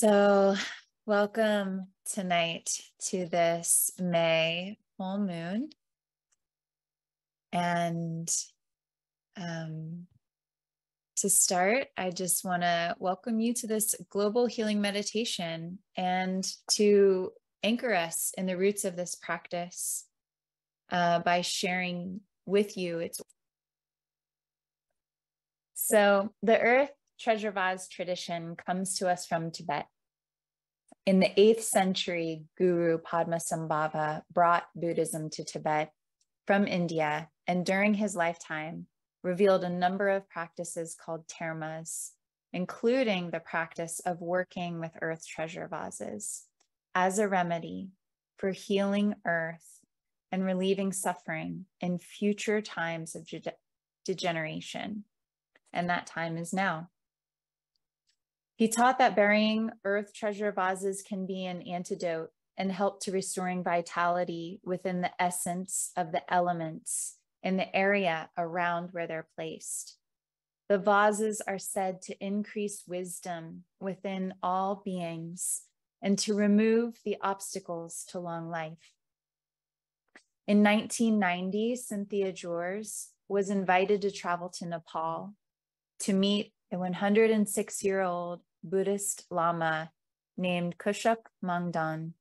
So, welcome tonight to this May full moon. And to start, I just want to welcome you to this global healing meditation and to anchor us in the roots of this practice by sharing with you its. So, the Earth Treasure Vase tradition comes to us from Tibet. In the 8th century, Guru Padmasambhava brought Buddhism to Tibet from India, and during his lifetime, revealed a number of practices called termas, including the practice of working with earth treasure vases as a remedy for healing earth and relieving suffering in future times of degeneration. And that time is now. He taught that burying earth treasure vases can be an antidote and help to restoring vitality within the essence of the elements in the area around where they're placed. The vases are said to increase wisdom within all beings and to remove the obstacles to long life. In 1990, Cynthia Jurs was invited to travel to Nepal to meet a 106-year-old Buddhist Lama named Kushuk Mangdan,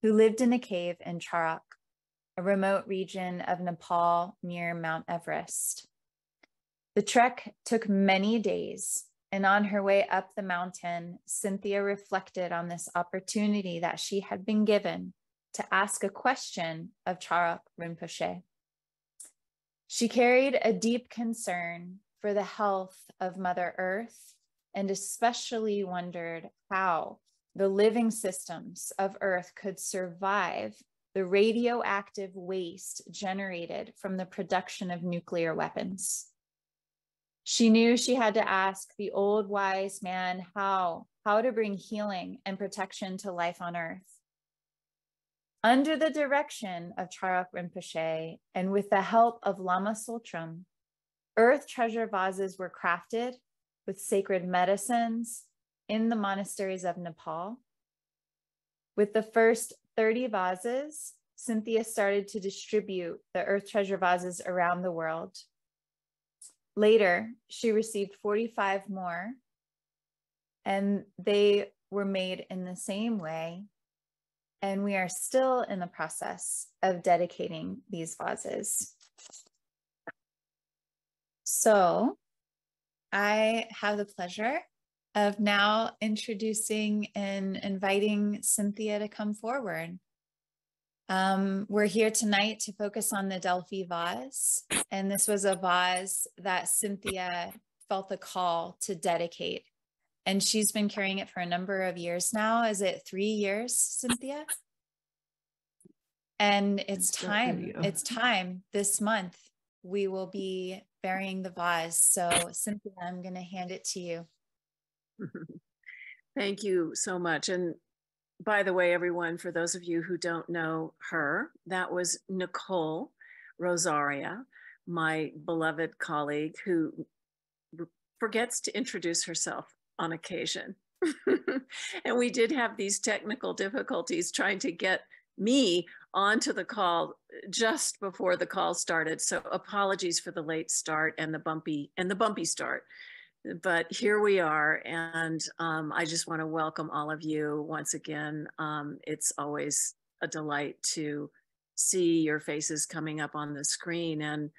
who lived in a cave in Charak, a remote region of Nepal near Mount Everest. The trek took many days, and on her way up the mountain, Cynthia reflected on this opportunity that she had been given to ask a question of Charak Rinpoche. She carried a deep concern for the health of Mother Earth, and especially wondered how the living systems of Earth could survive the radioactive waste generated from the production of nuclear weapons. She knew she had to ask the old wise man how to bring healing and protection to life on Earth. Under the direction of Charak Rinpoche and with the help of Lama Tsultrim, earth treasure vases were crafted with sacred medicines in the monasteries of Nepal. With the first 30 vases, Cynthia started to distribute the earth treasure vases around the world. Later, she received 45 more, and they were made in the same way. And we are still in the process of dedicating these vases. So I have the pleasure of now introducing and inviting Cynthia to come forward. We're here tonight to focus on the Delphi vase. And this was a vase that Cynthia felt the call to dedicate. And she's been carrying it for a number of years now. Is it 3 years, Cynthia? And it's time this month. We will be burying the vase. So Cynthia, I'm going to hand it to you. Thank you so much. And by the way, everyone, for those of you who don't know her, that was Nicole Rosaria, my beloved colleague who forgets to introduce herself on occasion. And we did have these technical difficulties trying to get me onto the call just before the call started. So apologies for the late start and the bumpy start. But here we are, and I just want to welcome all of you once again. It's always a delight to see your faces coming up on the screen, and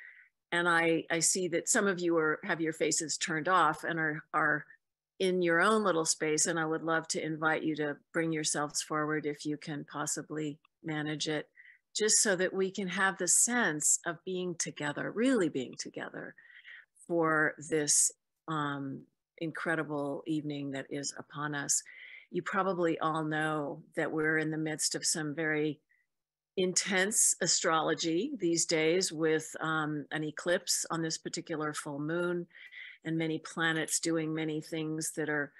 I see that some of you have your faces turned off and are in your own little space, and I would love to invite you to bring yourselves forward if you can possibly manage it, just so that we can have the sense of being together, really being together for this incredible evening that is upon us. You probably all know that we're in the midst of some very intense astrology these days with an eclipse on this particular full moon, and many planets doing many things that are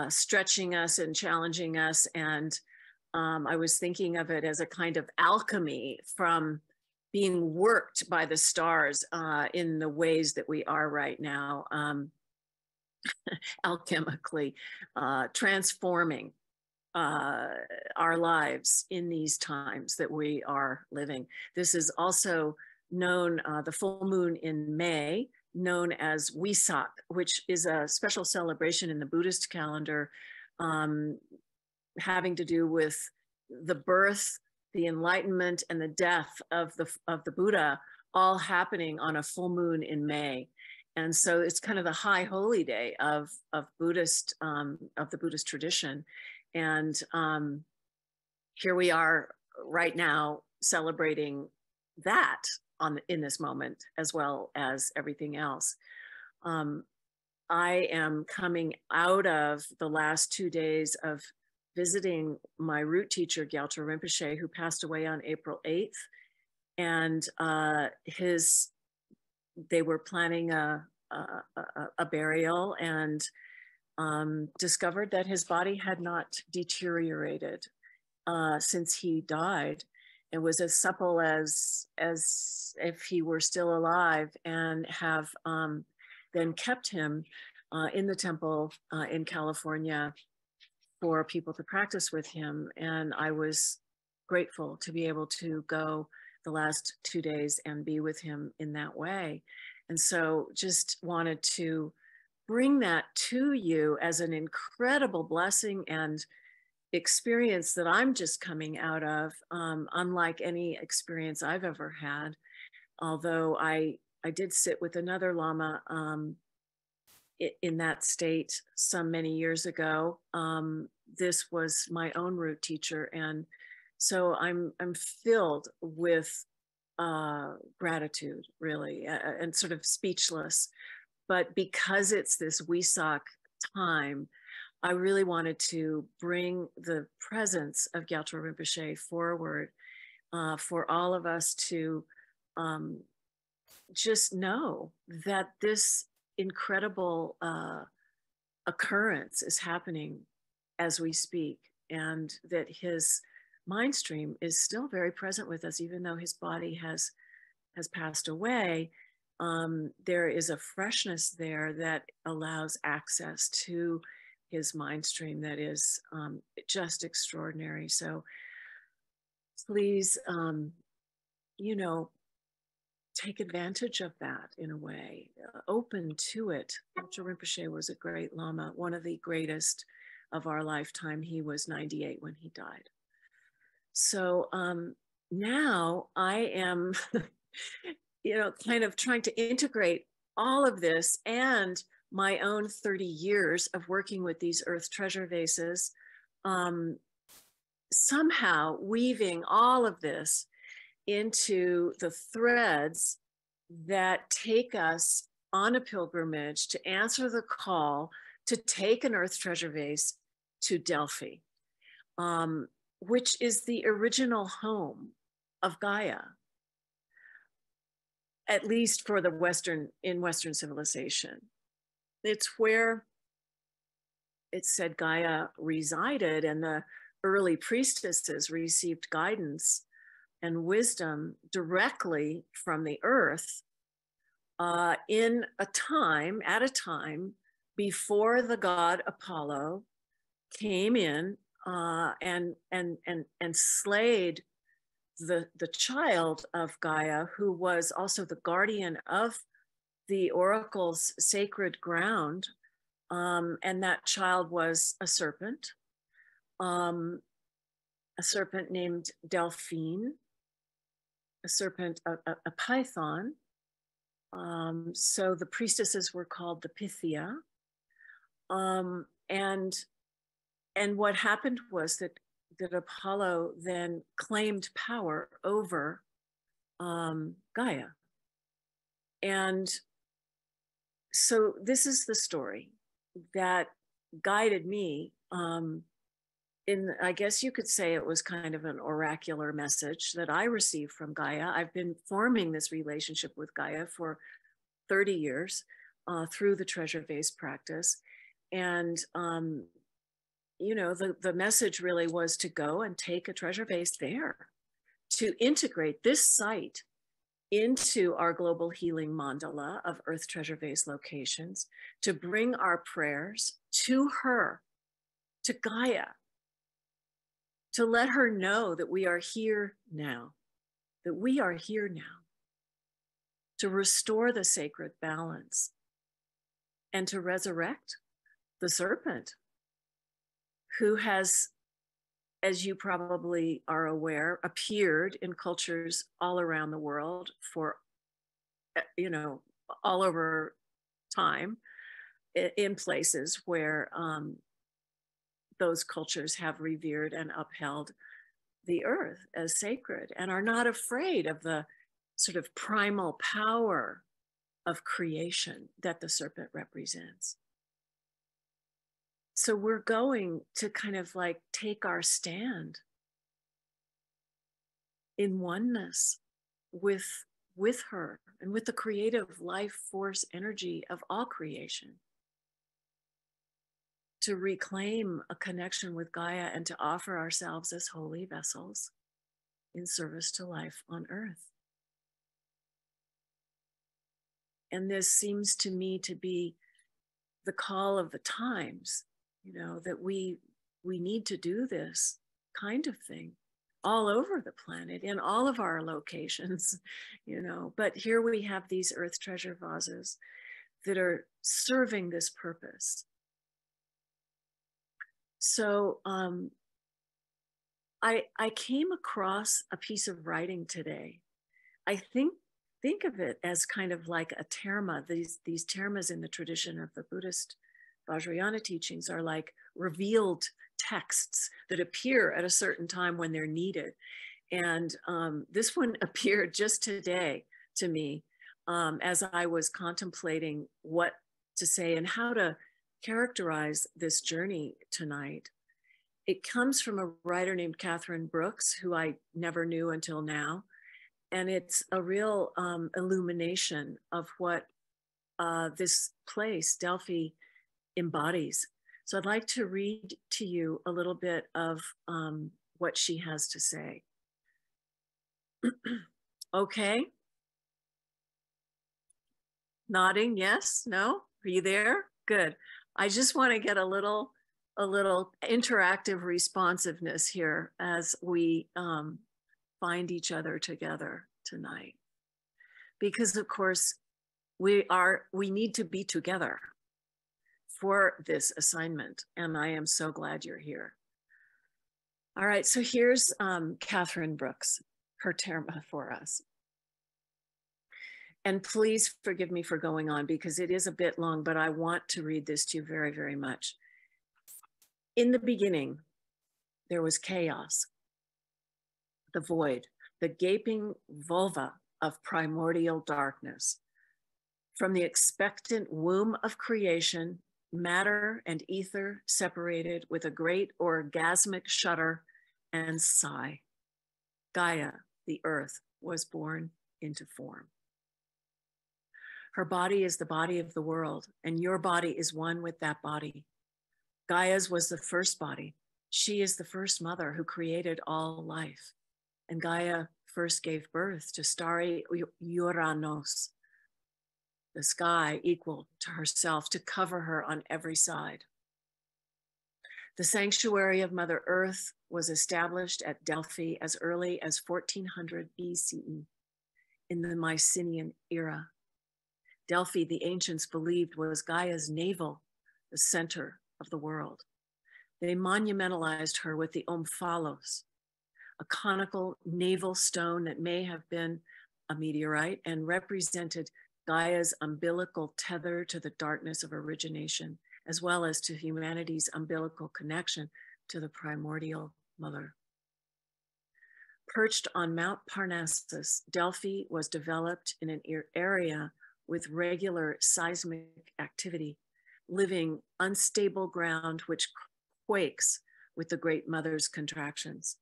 stretching us and challenging us. And I was thinking of it as a kind of alchemy from being worked by the stars in the ways that we are right now, alchemically transforming our lives in these times that we are living. This is also known, the full moon in May, known as Wesak, which is a special celebration in the Buddhist calendar, having to do with the birth, the enlightenment, and the death of the Buddha, all happening on a full moon in May. And so it's kind of the high holy day of the Buddhist tradition. And here we are right now celebrating that in this moment, as well as everything else. I am coming out of the last 2 days of visiting my root teacher, Gyaltsen Rinpoche, who passed away on April 8th. And they were planning a burial, and discovered that his body had not deteriorated since he died. It was as supple as if he were still alive, and have then kept him in the temple in California for people to practice with him. And I was grateful to be able to go the last 2 days and be with him in that way. And so just wanted to bring that to you as an incredible blessing and experience that I'm just coming out of, unlike any experience I've ever had. Although I did sit with another Lama in that state many years ago. This was my own root teacher. And so I'm filled with gratitude, really, and sort of speechless. But because it's this Wesak time, I really wanted to bring the presence of Gyaltsen Rinpoche forward for all of us to just know that this incredible occurrence is happening as we speak, and that his mind stream is still very present with us, even though his body has passed away. There is a freshness there that allows access to his mind stream that is just extraordinary. So please, take advantage of that in a way, open to it. Gyaltsen Rinpoche was a great Lama, one of the greatest of our lifetime. He was 98 when he died. So now I am, kind of trying to integrate all of this and my own 30 years of working with these earth treasure vases, somehow weaving all of this into the threads that take us on a pilgrimage to answer the call to take an earth treasure vase to Delphi, which is the original home of Gaia, at least for in Western civilization. It's where it's said Gaia resided, and the early priestesses received guidance and wisdom directly from the earth at a time before the god Apollo came in and slayed the child of Gaia, who was also the guardian of the oracle's sacred ground. And that child was a serpent named Delphine, a serpent, a python. So the priestesses were called the Pythia. And what happened was that Apollo then claimed power over Gaia. And so this is the story that guided me I guess you could say it was kind of an oracular message that I received from Gaia. I've been forming this relationship with Gaia for 30 years through the treasure vase practice. And, the message really was to go and take a treasure vase there, to integrate this site into our global healing mandala of earth treasure vase locations, to bring our prayers to her, to Gaia, to let her know that we are here now, that we are here now, to restore the sacred balance and to resurrect the serpent, who has, as you probably are aware, appeared in cultures all around the world for, all over time, in places where those cultures have revered and upheld the earth as sacred and are not afraid of the sort of primal power of creation that the serpent represents. So we're going to kind of like take our stand in oneness with her and with the creative life force energy of all creation, to reclaim a connection with Gaia and to offer ourselves as holy vessels in service to life on earth. And this seems to me to be the call of the times, that we need to do this kind of thing all over the planet, in all of our locations, but here we have these earth treasure vases that are serving this purpose. So I came across a piece of writing today. I think of it as kind of like a terma. These termas in the tradition of the Buddhist Vajrayana teachings are like revealed texts that appear at a certain time when they're needed. And this one appeared just today to me as I was contemplating what to say and how to characterize this journey tonight. It comes from a writer named Catherine Brooks, who I never knew until now. And it's a real illumination of what this place, Delphi, embodies. So I'd like to read to you a little bit of what she has to say. Okay. Nodding, yes, no? Are you there? Good. I just want to get a little interactive responsiveness here as we find each other together tonight. Because of course, we need to be together for this assignment. And I am so glad you're here. All right, so here's Catherine Brooks, her terma for us. And please forgive me for going on because it is a bit long, but I want to read this to you very, very much. In the beginning, there was chaos, the void, the gaping vulva of primordial darkness. From the expectant womb of creation, matter and ether separated with a great orgasmic shudder and sigh. Gaia, the earth, was born into form. Her body is the body of the world, and your body is one with that body. Gaia's was the first body. She is the first mother who created all life. And Gaia first gave birth to starry Uranos, the sky equal to herself, to cover her on every side. The sanctuary of Mother Earth was established at Delphi as early as 1400 BCE in the Mycenaean era. Delphi, the ancients believed, was Gaia's navel, the center of the world. They monumentalized her with the omphalos, a conical navel stone that may have been a meteorite and represented Gaia's umbilical tether to the darkness of origination, as well as to humanity's umbilical connection to the primordial mother. Perched on Mount Parnassus, Delphi was developed in an area with regular seismic activity, living unstable ground which quakes with the Great Mother's contractions.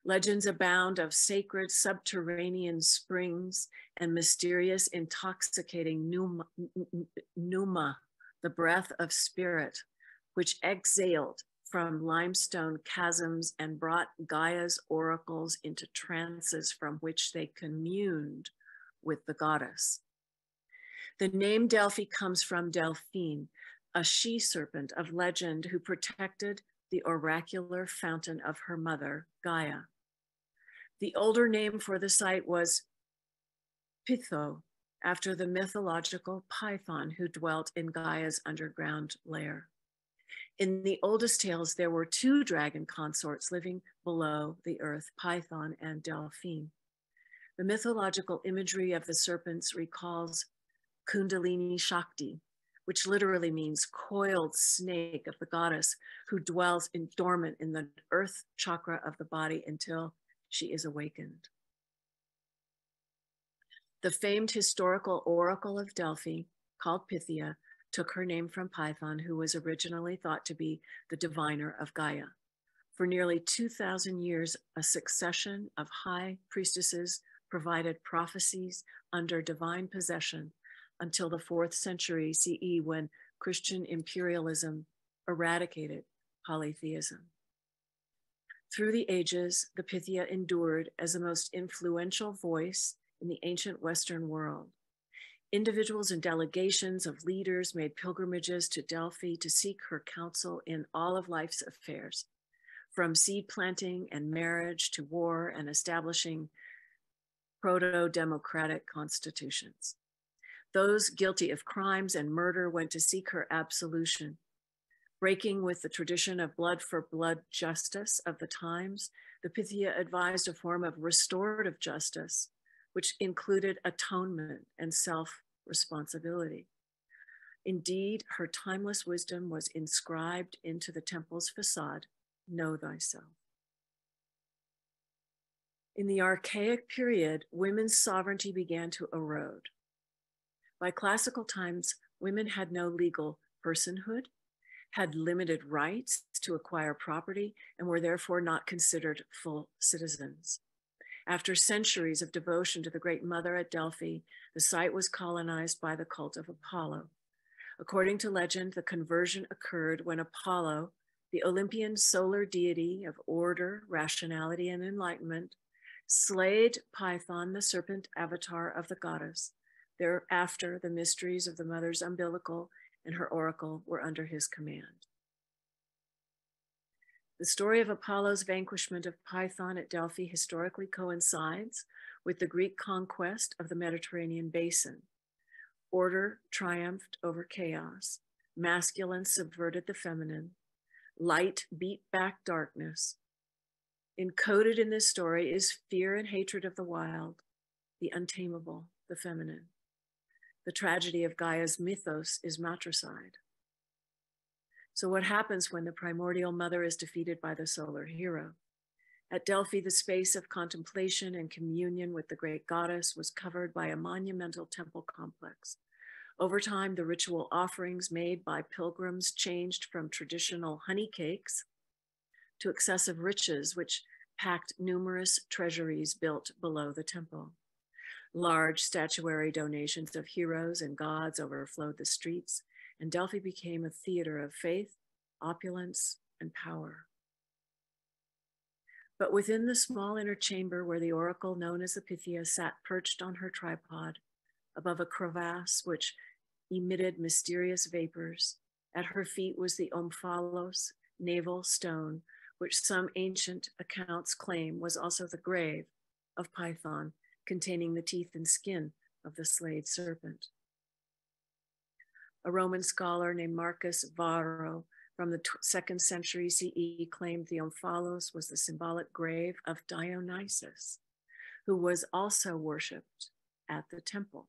Legends abound of sacred subterranean springs and mysterious intoxicating pneuma, the breath of spirit, which exhaled from limestone chasms and brought Gaia's oracles into trances from which they communed with the goddess. The name Delphi comes from Delphine, a she-serpent of legend who protected the oracular fountain of her mother, Gaia. The older name for the site was Pytho, after the mythological Python who dwelt in Gaia's underground lair. In the oldest tales, there were two dragon consorts living below the earth, Python and Delphine. The mythological imagery of the serpents recalls Kundalini Shakti, which literally means coiled snake of the goddess who dwells dormant in the earth chakra of the body until she is awakened. The famed historical oracle of Delphi, called Pythia, took her name from Python, who was originally thought to be the diviner of Gaia. For nearly 2,000 years, a succession of high priestesses provided prophecies under divine possession until the 4th century CE, when Christian imperialism eradicated polytheism. Through the ages, the Pythia endured as the most influential voice in the ancient Western world. Individuals and delegations of leaders made pilgrimages to Delphi to seek her counsel in all of life's affairs, from seed planting and marriage to war and establishing proto-democratic constitutions. Those guilty of crimes and murder went to seek her absolution. Breaking with the tradition of blood for blood justice of the times, the Pythia advised a form of restorative justice, which included atonement and self-responsibility. Indeed, her timeless wisdom was inscribed into the temple's facade, know thyself. In the archaic period, women's sovereignty began to erode. By classical times, women had no legal personhood, had limited rights to acquire property, and were therefore not considered full citizens. After centuries of devotion to the Great Mother at Delphi, the site was colonized by the cult of Apollo. According to legend, the conversion occurred when Apollo, the Olympian solar deity of order, rationality, and enlightenment, slayed Python, the serpent avatar of the goddess. Thereafter, the mysteries of the mother's umbilical and her oracle were under his command. The story of Apollo's vanquishment of Python at Delphi historically coincides with the Greek conquest of the Mediterranean basin. Order triumphed over chaos, masculine subverted the feminine, light beat back darkness. Encoded in this story is fear and hatred of the wild, the untamable, the feminine. The tragedy of Gaia's mythos is matricide. So what happens when the primordial mother is defeated by the solar hero? At Delphi, the space of contemplation and communion with the great goddess was covered by a monumental temple complex. Over time, the ritual offerings made by pilgrims changed from traditional honey cakes to excessive riches, which packed numerous treasuries built below the temple. Large statuary donations of heroes and gods overflowed the streets, and Delphi became a theater of faith, opulence, and power. But within the small inner chamber where the oracle known as the Pythia sat perched on her tripod, above a crevasse which emitted mysterious vapors, at her feet was the omphalos, navel stone, which some ancient accounts claim was also the grave of Python, containing the teeth and skin of the slayed serpent. A Roman scholar named Marcus Varro from the 2nd century CE claimed the omphalos was the symbolic grave of Dionysus, who was also worshipped at the temple.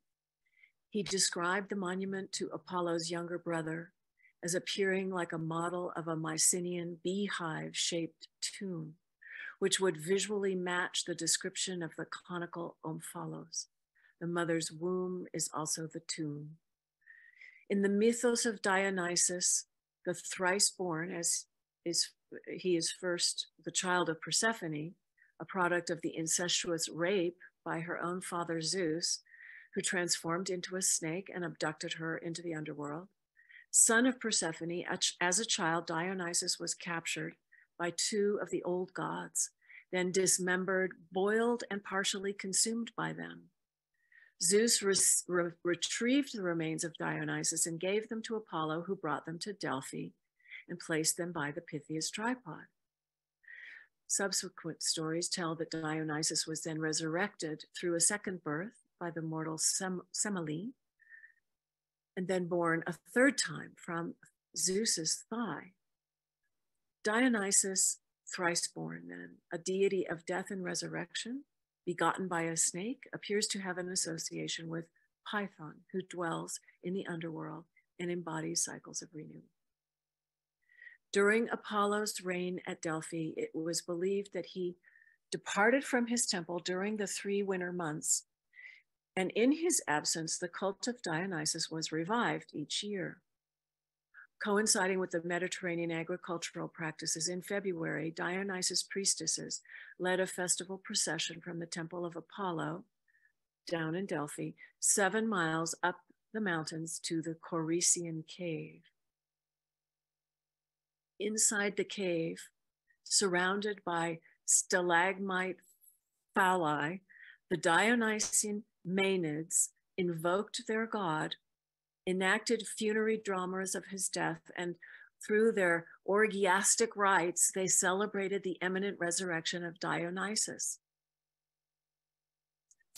He described the monument to Apollo's younger brother as appearing like a model of a Mycenaean beehive-shaped tomb, which would visually match the description of the conical omphalos. The mother's womb is also the tomb. In the mythos of Dionysus, the thrice born, he is first the child of Persephone, a product of the incestuous rape by her own father Zeus, who transformed into a snake and abducted her into the underworld. Son of Persephone, as a child, Dionysus was captured by 2 of the old gods, then dismembered, boiled, and partially consumed by them. Zeus retrieved the remains of Dionysus and gave them to Apollo, who brought them to Delphi. and placed them by the Pythia's tripod. Subsequent stories tell that Dionysus was then resurrected through a second birth by the mortal Semele, and then born a third time from Zeus's thigh. Dionysus, thrice born then, a deity of death and resurrection, begotten by a snake, appears to have an association with Python, who dwells in the underworld and embodies cycles of renewal. During Apollo's reign at Delphi, it was believed that he departed from his temple during the 3 winter months, and in his absence, the cult of Dionysus was revived each year. Coinciding with the Mediterranean agricultural practices, in February, Dionysus priestesses led a festival procession from the temple of Apollo, down in Delphi, 7 miles up the mountains to the Corycian cave. Inside the cave, surrounded by stalagmite phalli, the Dionysian Maenads invoked their god, enacted funerary dramas of his death, and through their orgiastic rites, they celebrated the imminent resurrection of Dionysus.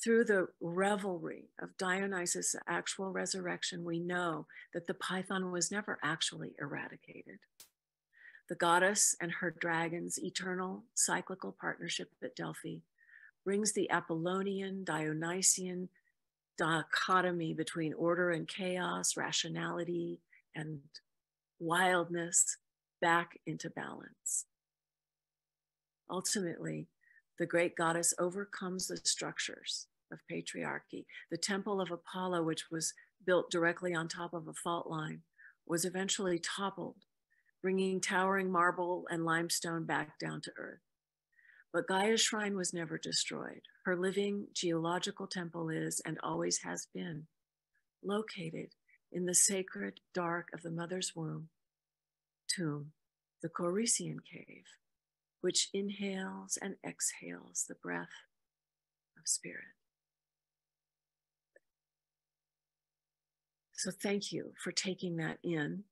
Through the revelry of Dionysus' actual resurrection, we know that the Python was never actually eradicated. The goddess and her dragon's eternal cyclical partnership at Delphi brings the Apollonian, Dionysian dichotomy between order and chaos, rationality and wildness back into balance. Ultimately, the great goddess overcomes the structures of patriarchy. The temple of Apollo, which was built directly on top of a fault line, was eventually toppled, bringing towering marble and limestone back down to earth. But Gaia's shrine was never destroyed. Her living geological temple is, and always has been, located in the sacred dark of the mother's womb tomb, the Corycian cave, which inhales and exhales the breath of spirit. So thank you for taking that in.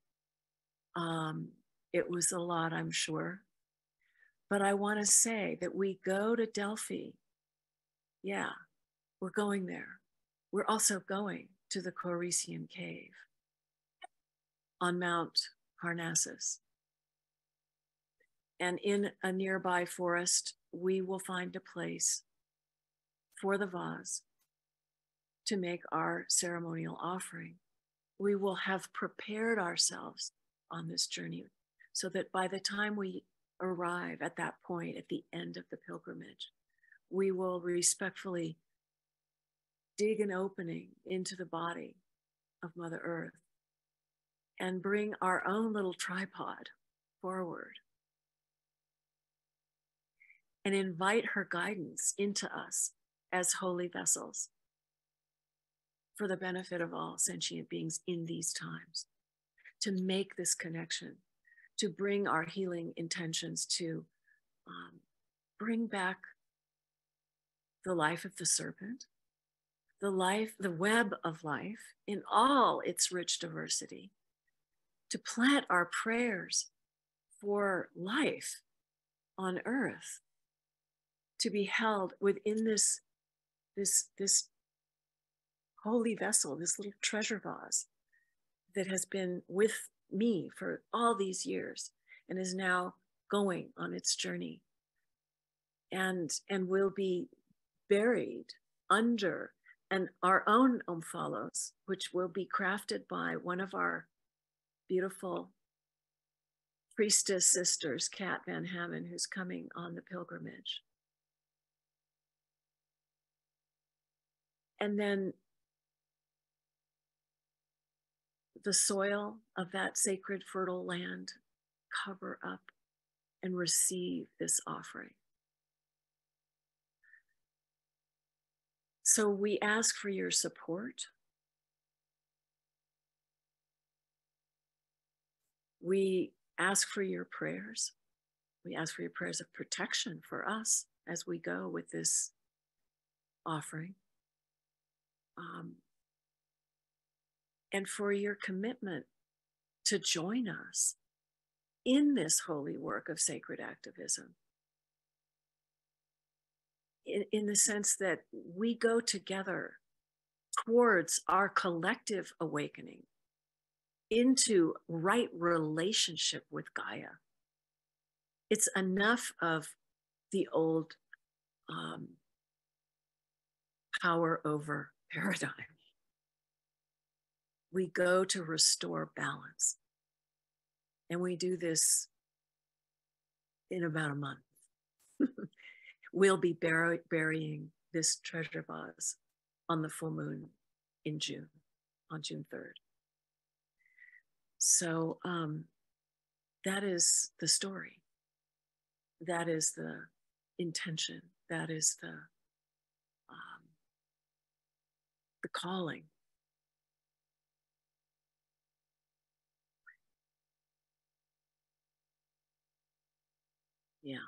It was a lot, I'm sure. But I want to say that we go to Delphi. Yeah, we're going there. We're also going to the Corycian cave on Mount Parnassus. And in a nearby forest, we will find a place for the vase to make our ceremonial offering. We will have prepared ourselves on this journey so that by the time we arrive at that point at the end of the pilgrimage, we will respectfully dig an opening into the body of Mother Earth and bring our own little tripod forward and invite her guidance into us as holy vessels for the benefit of all sentient beings in these times, to make this connection, to bring our healing intentions, to bring back the life of the serpent, the web of life in all its rich diversity, to plant our prayers for life on earth, to be held within this holy vessel, this little treasure vase that has been with me for all these years and is now going on its journey and will be buried under our own omphalos, which will be crafted by one of our beautiful priestess sisters, Kat Van Hamen, who's coming on the pilgrimage. And then the soil of that sacred, fertile land cover up and receive this offering. So we ask for your support. We ask for your prayers. We ask for your prayers of protection for us as we go with this offering. And for your commitment to join us in this holy work of sacred activism, in the sense that we go together towards our collective awakening into right relationship with Gaia. It's enough of the old power over paradigm. We go to restore balance. And we do this in about a month. We'll be burying this treasure vase on the full moon in June, on June 3rd. So that is the story. That is the intention. That is the calling. Yeah.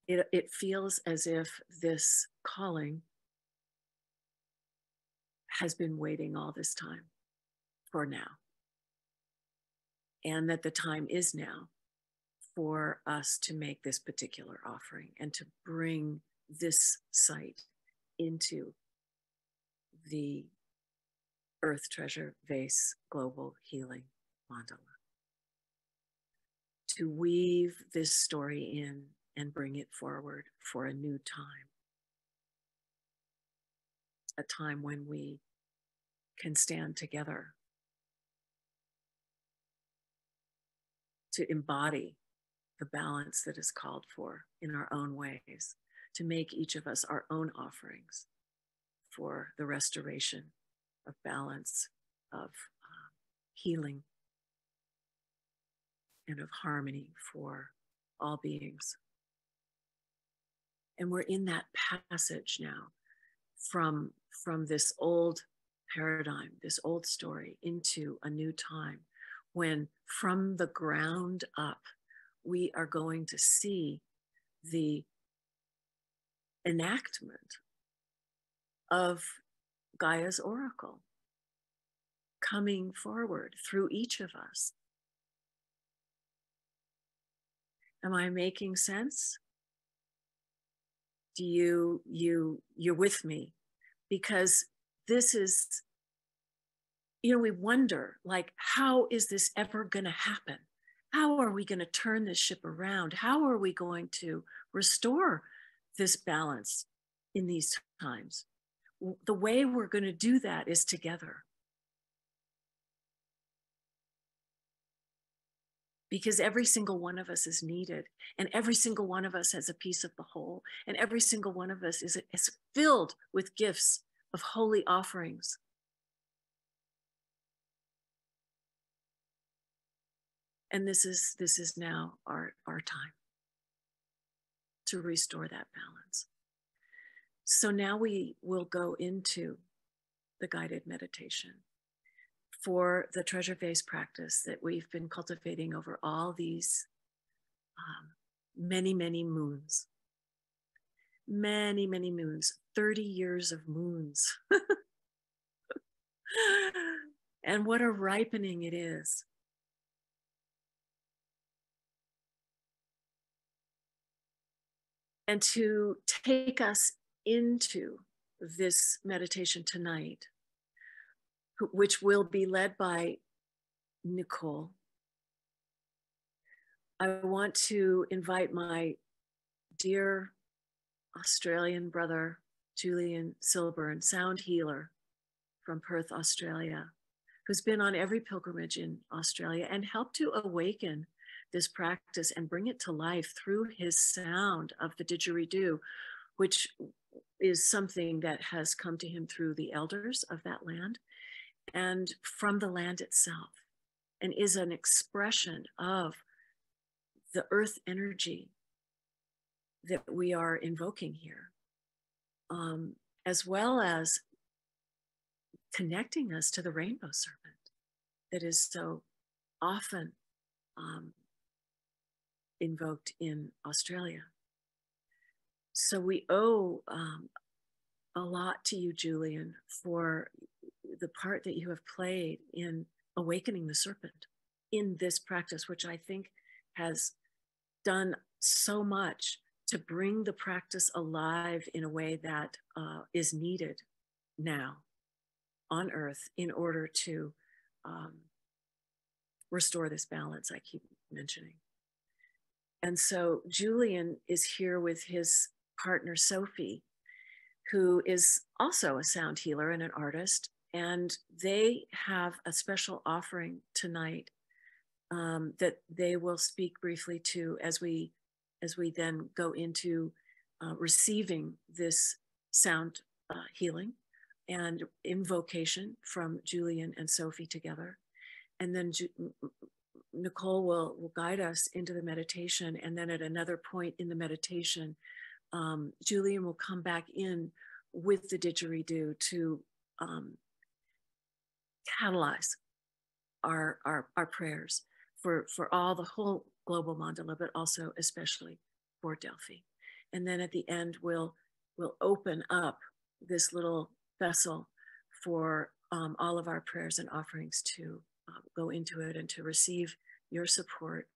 It feels as if this calling has been waiting all this time for now. And that the time is now for us to make this particular offering and to bring this site into the Earth Treasure Vase Global Healing Mandala. To weave this story in and bring it forward for a new time. A time when we can stand together to embody the balance that is called for in our own ways, to make each of us our own offerings for the restoration of balance, of healing, and of harmony for all beings. And we're in that passage now from this old paradigm, this old story, into a new time when from the ground up, we are going to see the enactment of Gaia's oracle coming forward through each of us. Am I making sense? Do you're with me? Because this is, we wonder, like, how is this ever going to happen? How are we going to turn this ship around? How are we going to restore this balance in these times? The way we're going to do that is together. Because every single one of us is needed, and every single one of us has a piece of the whole, and every single one of us is filled with gifts of holy offerings. And this is now our time to restore that balance. So now we will go into the guided meditation for the treasure vase practice that we've been cultivating over all these many, many moons. Many, many moons, 30 years of moons. And what a ripening it is. And to take us into this meditation tonight, which will be led by Nicole, I want to invite my dear Australian brother, Julian Silburn, sound healer from Perth, Australia, who's been on every pilgrimage in Australia and helped to awaken this practice and bring it to life through his sound of the didgeridoo, which is something that has come to him through the elders of that land and from the land itself, and is an expression of the earth energy that we are invoking here, as well as connecting us to the rainbow serpent that is so often invoked in Australia. So we owe a lot to you, Julian, for the part that you have played in awakening the serpent in this practice, which I think has done so much to bring the practice alive in a way that is needed now on Earth in order to restore this balance I keep mentioning. And so Julian is here with his partner, Sophie, who is also a sound healer and an artist. And they have a special offering tonight that they will speak briefly to as we then go into receiving this sound healing and invocation from Julian and Sophie together. And then Nicole will guide us into the meditation. And then at another point in the meditation, Julian will come back in with the didgeridoo to catalyze our prayers for all the whole global mandala, but also especially for Delphi. And then at the end, we'll open up this little vessel for all of our prayers and offerings to go into it and to receive your support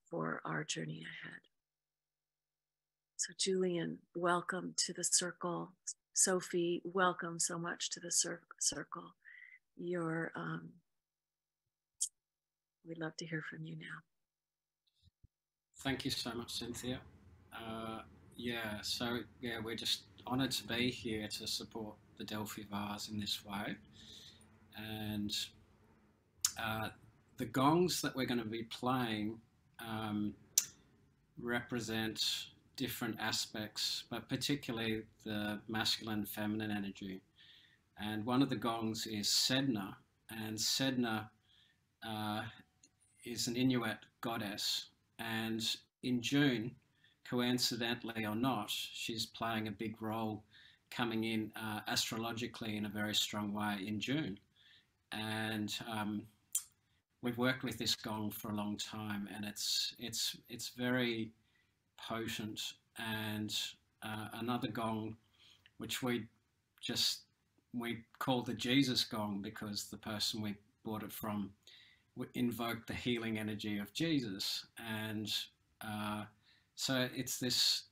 for our journey ahead. So Julian, welcome to the circle. Sophie, welcome so much to the circle. We'd love to hear from you now. Thank you so much, Cynthia. We're just honoured to be here to support the Delphi Vase in this way. And the gongs that we're going to be playing represent different aspects, but particularly the masculine and feminine energy. And one of the gongs is Sedna, and Sedna is an Inuit goddess. And in June, coincidentally or not, she's playing a big role coming in astrologically in a very strong way in June. And we've worked with this gong for a long time, and it's very potent. And another gong, which we call the Jesus gong, because the person we bought it from invoked the healing energy of Jesus. And so it's this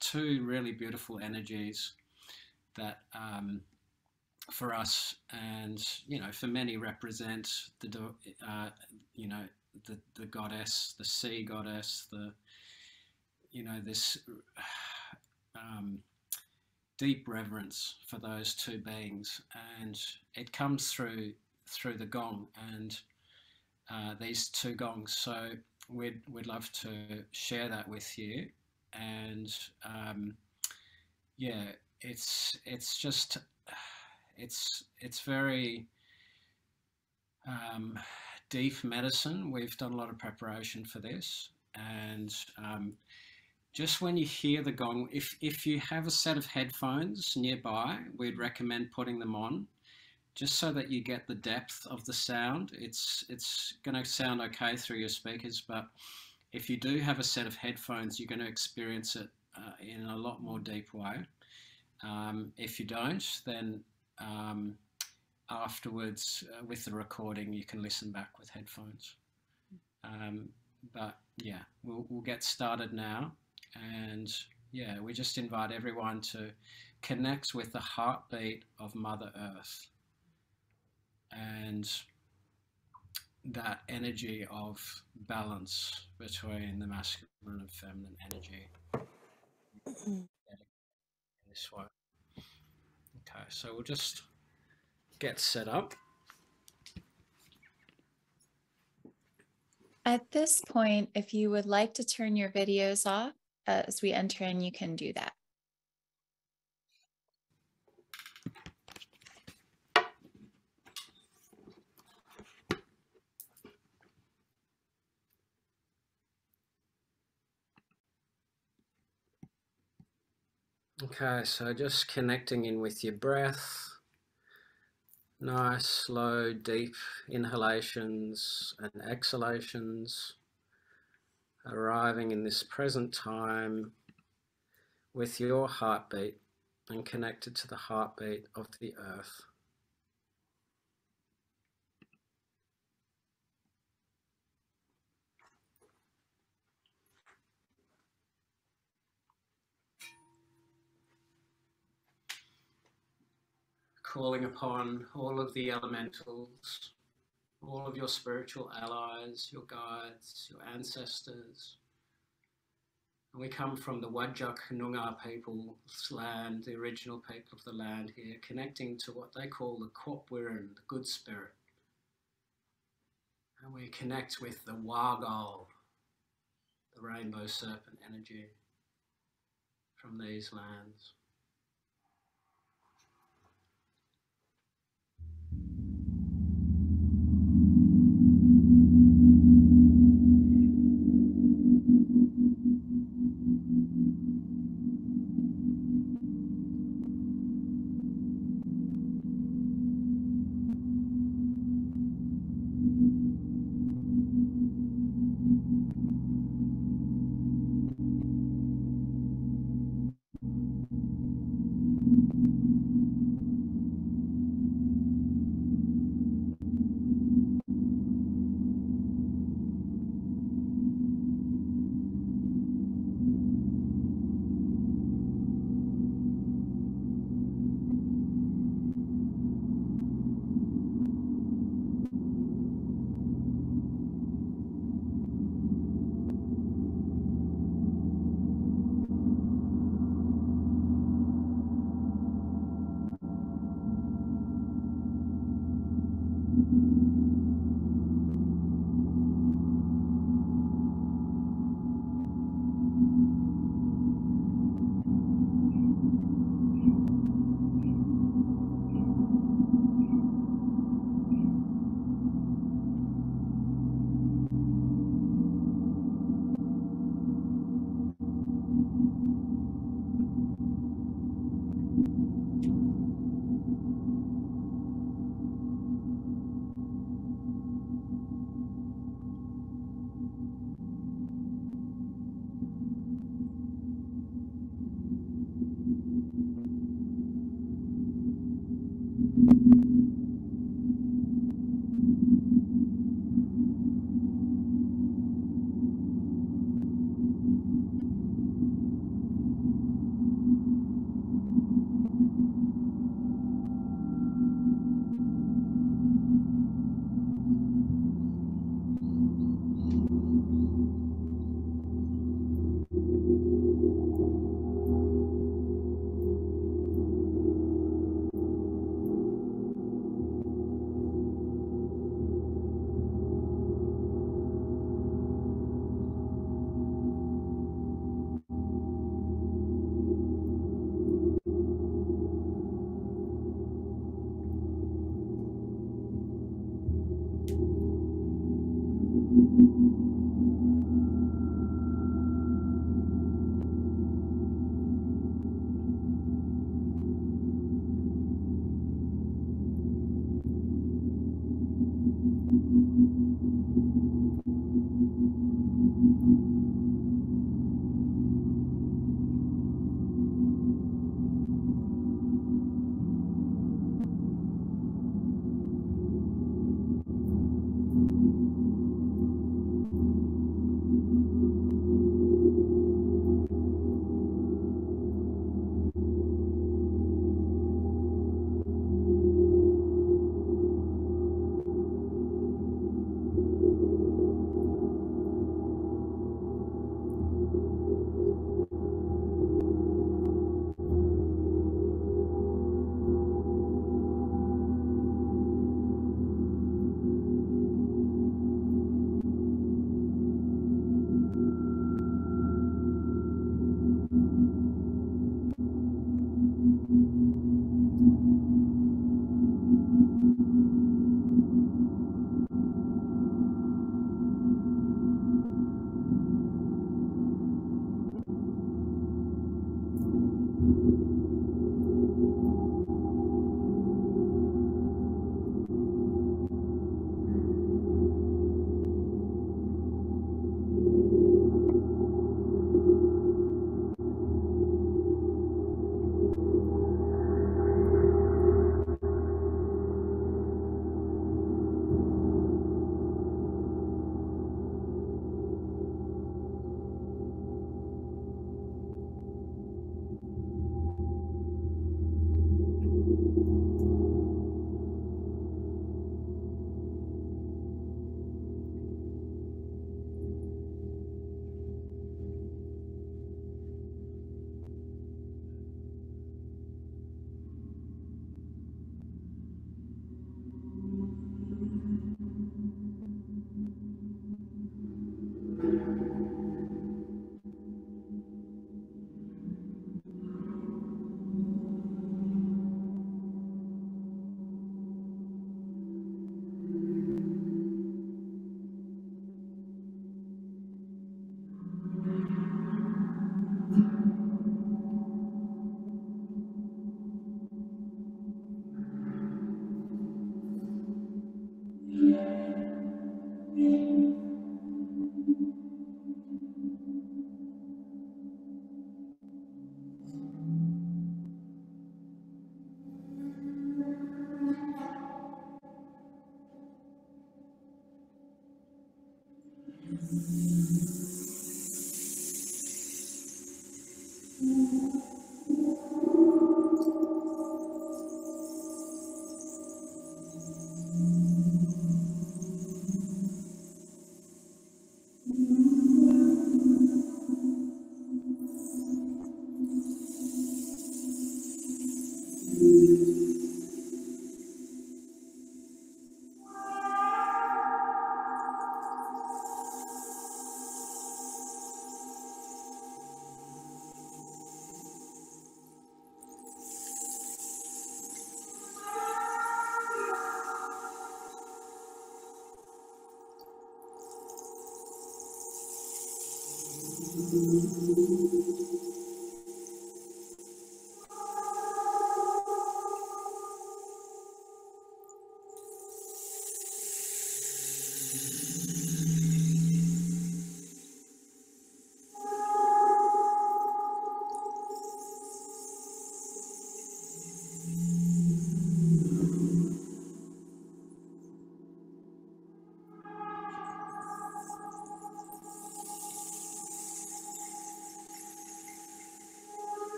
two really beautiful energies that for us, and for many, represent the goddess, the sea goddess, this deep reverence for those two beings, and it comes through the gong and these two gongs. So we'd love to share that with you. And it's very deep medicine. We've done a lot of preparation for this, and just when you hear the gong, if you have a set of headphones nearby, we'd recommend putting them on, just so that you get the depth of the sound. It's going to sound okay through your speakers, but if you do have a set of headphones, you're going to experience it in a lot more deep way. If you don't, then afterwards with the recording, you can listen back with headphones. But yeah, we'll get started now. And yeah, we just invite everyone to connect with the heartbeat of Mother Earth and that energy of balance between the masculine and feminine energy in this way. Okay, so we'll just get set up. At this point, if you would like to turn your videos off as we enter in, you can do that. Okay, so just connecting in with your breath. Nice, slow, deep inhalations and exhalations. Arriving in this present time with your heartbeat and connected to the heartbeat of the earth. calling upon all of the elementals, all of your spiritual allies, your guides, your ancestors. And we come from the Whadjuk Noongar people's land, the original people of the land here, connecting to what they call the Kwopwirin, the good spirit. And we connect with the Wargol, the rainbow serpent energy from these lands.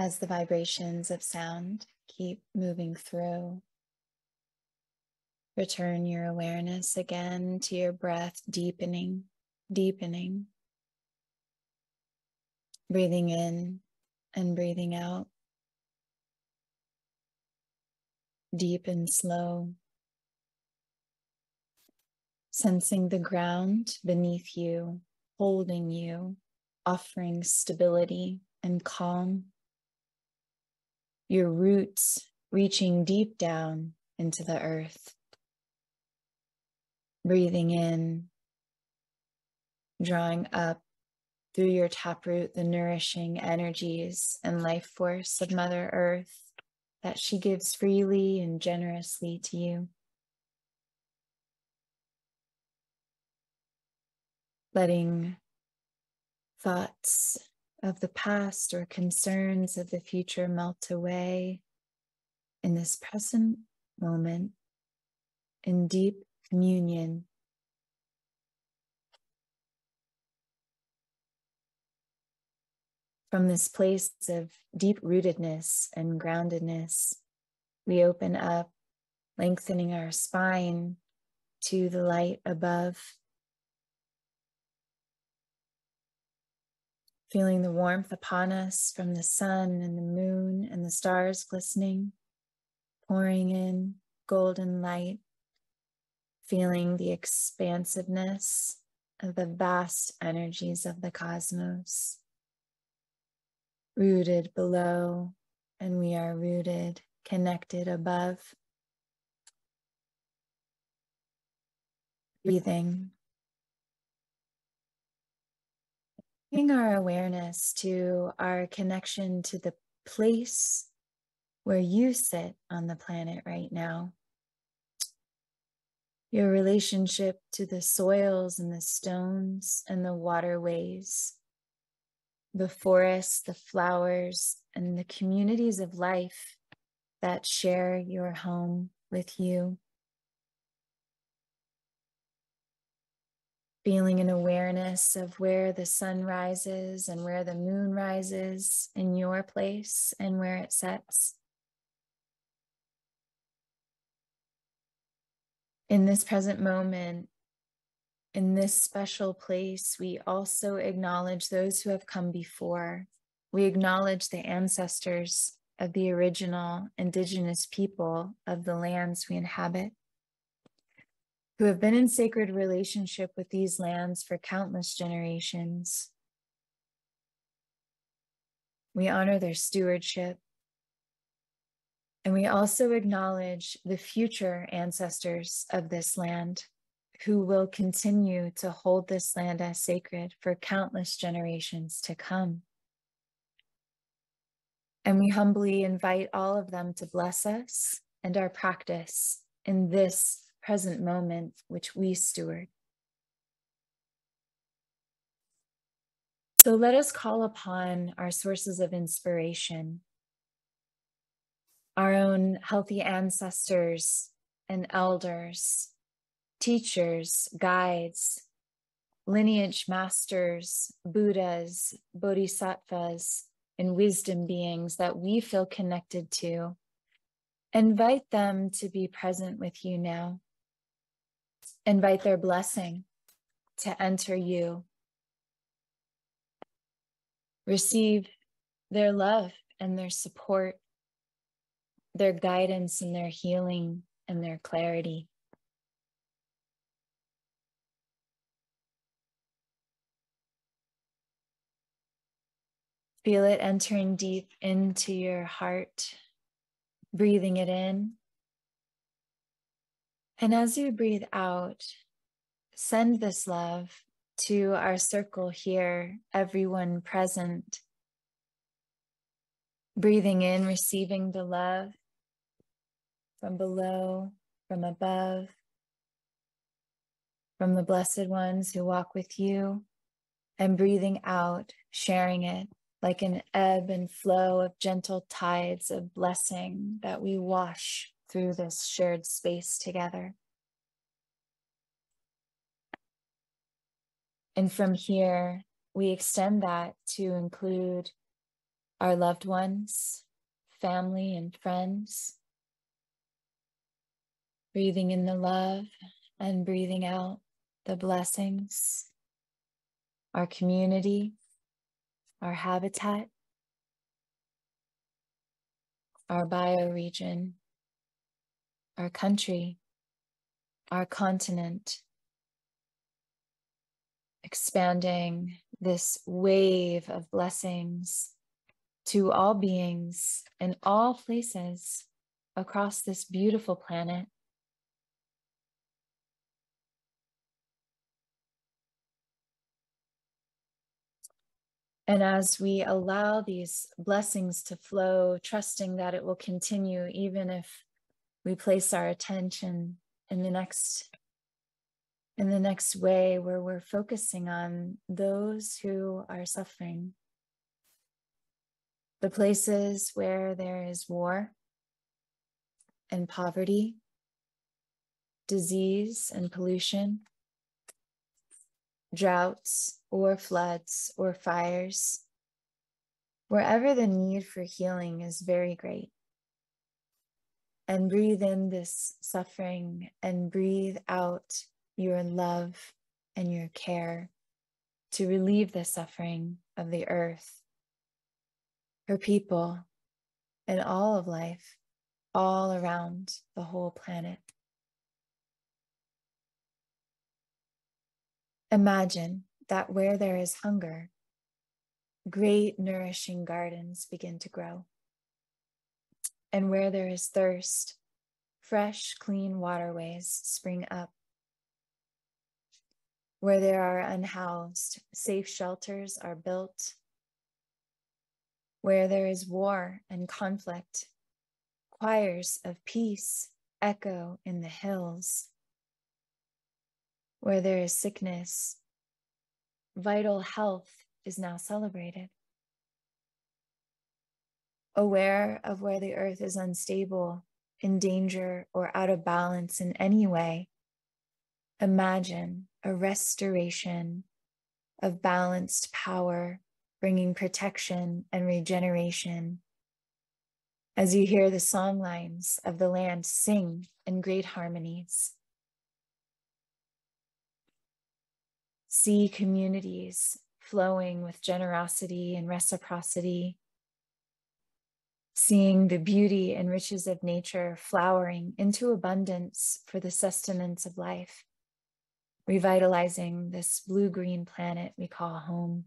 as the vibrations of sound keep moving through. Return your awareness again to your breath, deepening, deepening. Breathing in and breathing out. Deep and slow. Sensing the ground beneath you, holding you, offering stability and calm. Your roots reaching deep down into the earth. Breathing in, drawing up through your taproot the nourishing energies and life force of Mother Earth that she gives freely and generously to you. Letting thoughts of the past or concerns of the future melt away in this present moment in deep communion. From this place of deep rootedness and groundedness, we open up, lengthening our spine to the light above. Feeling the warmth upon us from the sun and the moon and the stars glistening, pouring in golden light. Feeling the expansiveness of the vast energies of the cosmos. Rooted below, and we are rooted, connected above. Breathing. Bring our awareness to our connection to the place where you sit on the planet right now. Your relationship to the soils and the stones and the waterways, the forests, the flowers, and the communities of life that share your home with you. Feeling an awareness of where the sun rises and where the moon rises in your place and where it sets. In this present moment, in this special place, we also acknowledge those who have come before. We acknowledge the ancestors of the original indigenous people of the lands we inhabit, who have been in sacred relationship with these lands for countless generations. We honor their stewardship. And we also acknowledge the future ancestors of this land who will continue to hold this land as sacred for countless generations to come. And we humbly invite all of them to bless us and our practice in this present moment, which we steward. So let us call upon our sources of inspiration, our own healthy ancestors and elders, teachers, guides, lineage masters, Buddhas, bodhisattvas, and wisdom beings that we feel connected to. Invite them to be present with you now. Invite their blessing to enter you. Receive their love and their support, their guidance and their healing and their clarity. Feel it entering deep into your heart, breathing it in. And as you breathe out, send this love to our circle here, everyone present. Breathing in, receiving the love from below, from above, from the blessed ones who walk with you, and breathing out, sharing it like an ebb and flow of gentle tides of blessing that we wash through this shared space together. And from here, we extend that to include our loved ones, family, and friends. Breathing in the love and breathing out the blessings. Our community, our habitat, our bioregion, our country, our continent. Expanding this wave of blessings to all beings in all places across this beautiful planet. And as we allow these blessings to flow, trusting that it will continue, even if we place our attention in the next way where we're focusing on those who are suffering, the places where there is war and poverty, disease and pollution, droughts or floods or fires, wherever the need for healing is very great. And breathe in this suffering and breathe out your love and your care to relieve the suffering of the earth, her people, and all of life, all around the whole planet. Imagine that where there is hunger, great nourishing gardens begin to grow. And where there is thirst, fresh, clean waterways spring up. Where there are unhoused, safe shelters are built. Where there is war and conflict, choirs of peace echo in the hills. Where there is sickness, vital health is now celebrated. Aware of where the earth is unstable, in danger, or out of balance in any way, imagine a restoration of balanced power, bringing protection and regeneration. As you hear the song lines of the land sing in great harmonies. See communities flowing with generosity and reciprocity. Seeing the beauty and riches of nature flowering into abundance for the sustenance of life, revitalizing this blue-green planet we call home.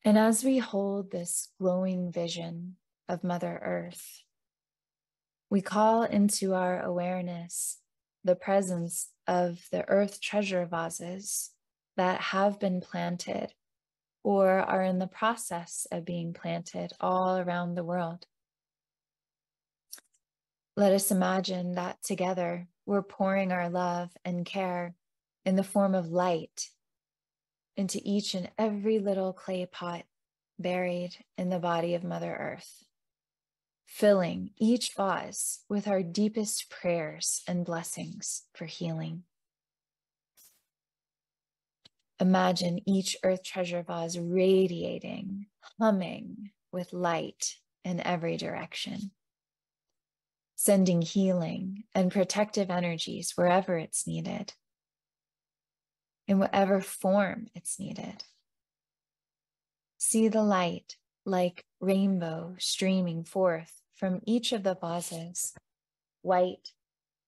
And as we hold this glowing vision of Mother Earth, we call into our awareness the presence of the earth treasure vases that have been planted or are in the process of being planted all around the world. Let us imagine that together we're pouring our love and care in the form of light into each and every little clay pot buried in the body of Mother Earth, filling each vase with our deepest prayers and blessings for healing. Imagine each earth treasure vase radiating, humming with light in every direction, sending healing and protective energies wherever it's needed, in whatever form it's needed. See the light like rainbow streaming forth from each of the vases, white,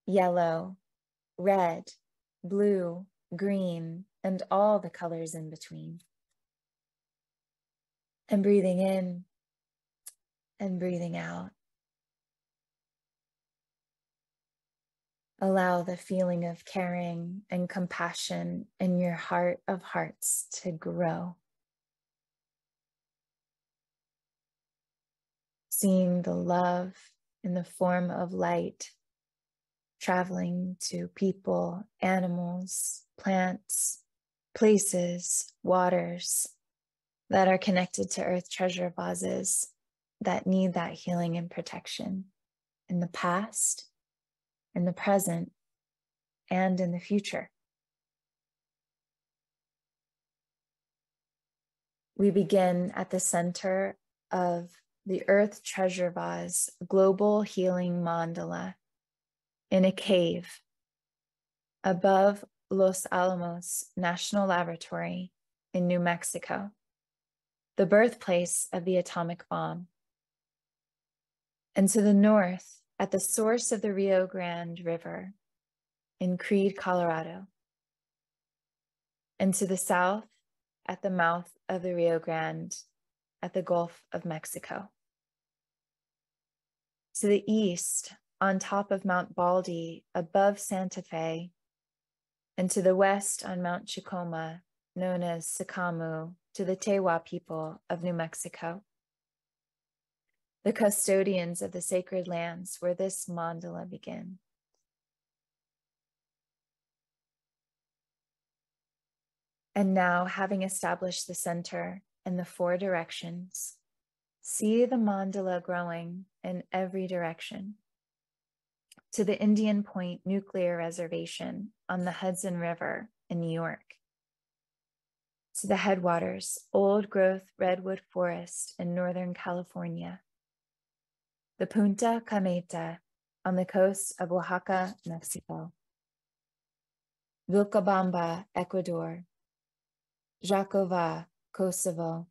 yellow, red, blue, green, and all the colors in between. And breathing in and breathing out. Allow the feeling of caring and compassion in your heart of hearts to grow. Seeing the love in the form of light traveling to people, animals, plants, places, waters that are connected to earth treasure vases that need that healing and protection in the past, in the present, and in the future. We begin at the center of the Earth Treasure Vase Global Healing Mandala in a cave above Los Alamos National Laboratory in New Mexico, the birthplace of the atomic bomb. And to the north, at the source of the Rio Grande River in Creede, Colorado. And to the south, at the mouth of the Rio Grande at the Gulf of Mexico. To the east, on top of Mount Baldy, above Santa Fe, and to the west on Mount Chicoma, known as Sicamu, to the Tewa people of New Mexico, the custodians of the sacred lands where this mandala begins. And now, having established the center and the four directions, see the mandala growing in every direction to the Indian Point Nuclear Reservation on the Hudson River in New York, to the headwaters, old growth redwood forest in Northern California, the Punta Cameta on the coast of Oaxaca, Mexico, Vilcabamba, Ecuador, Jacova, Kosovo,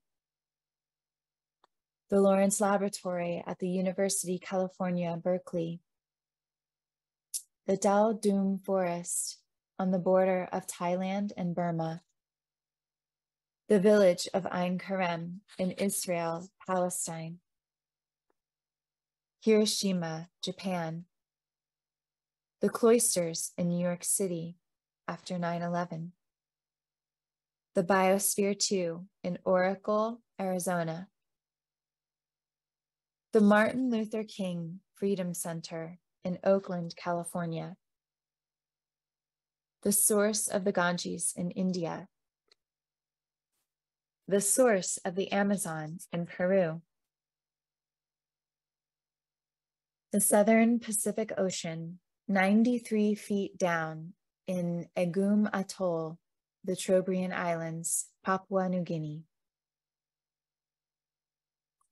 the Lawrance Laboratory at the University California, Berkeley, the Dal Dum Forest on the border of Thailand and Burma, the village of Ein Kerem in Israel, Palestine, Hiroshima, Japan, the cloisters in New York City after 9/11, the Biosphere 2 in Oracle, Arizona, the Martin Luther King Freedom Center in Oakland, California, the source of the Ganges in India, the source of the Amazon in Peru, the Southern Pacific Ocean, 93 feet down in Egum Atoll, the Trobriand Islands, Papua New Guinea,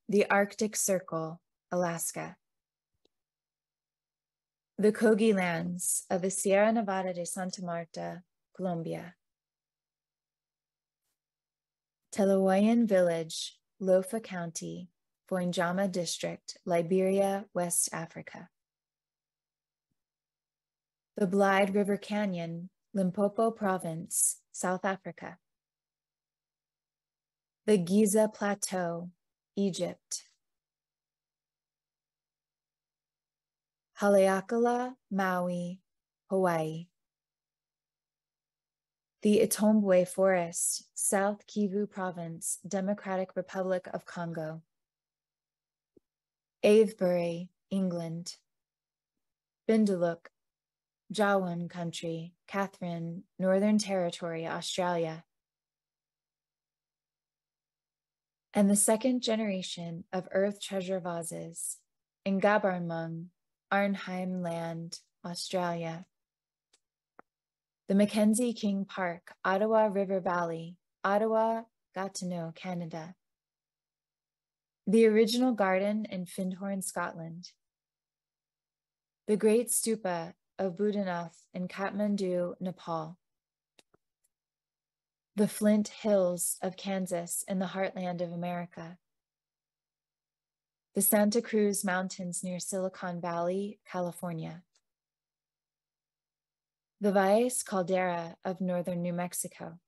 the Arctic Circle, Alaska, the Kogi lands of the Sierra Nevada de Santa Marta, Colombia, Telewayan Village, Lofa County, Foinjama District, Liberia, West Africa, the Blyde River Canyon, Limpopo Province, South Africa, the Giza Plateau, Egypt, Haleakala, Maui, Hawaii, the Itombwe Forest, South Kivu Province, Democratic Republic of Congo, Avebury, England, Binduluk, Jawan Country, Catherine, Northern Territory, Australia, and the second generation of Earth Treasure Vases in Gabarmung, Arnhem Land, Australia, the Mackenzie King Park, Ottawa River Valley, Ottawa, Gatineau, Canada, the original garden in Findhorn, Scotland, the Great Stupa of Boudhanath in Kathmandu, Nepal, the Flint Hills of Kansas in the heartland of America, the Santa Cruz Mountains near Silicon Valley, California, the Valles Caldera of northern New Mexico,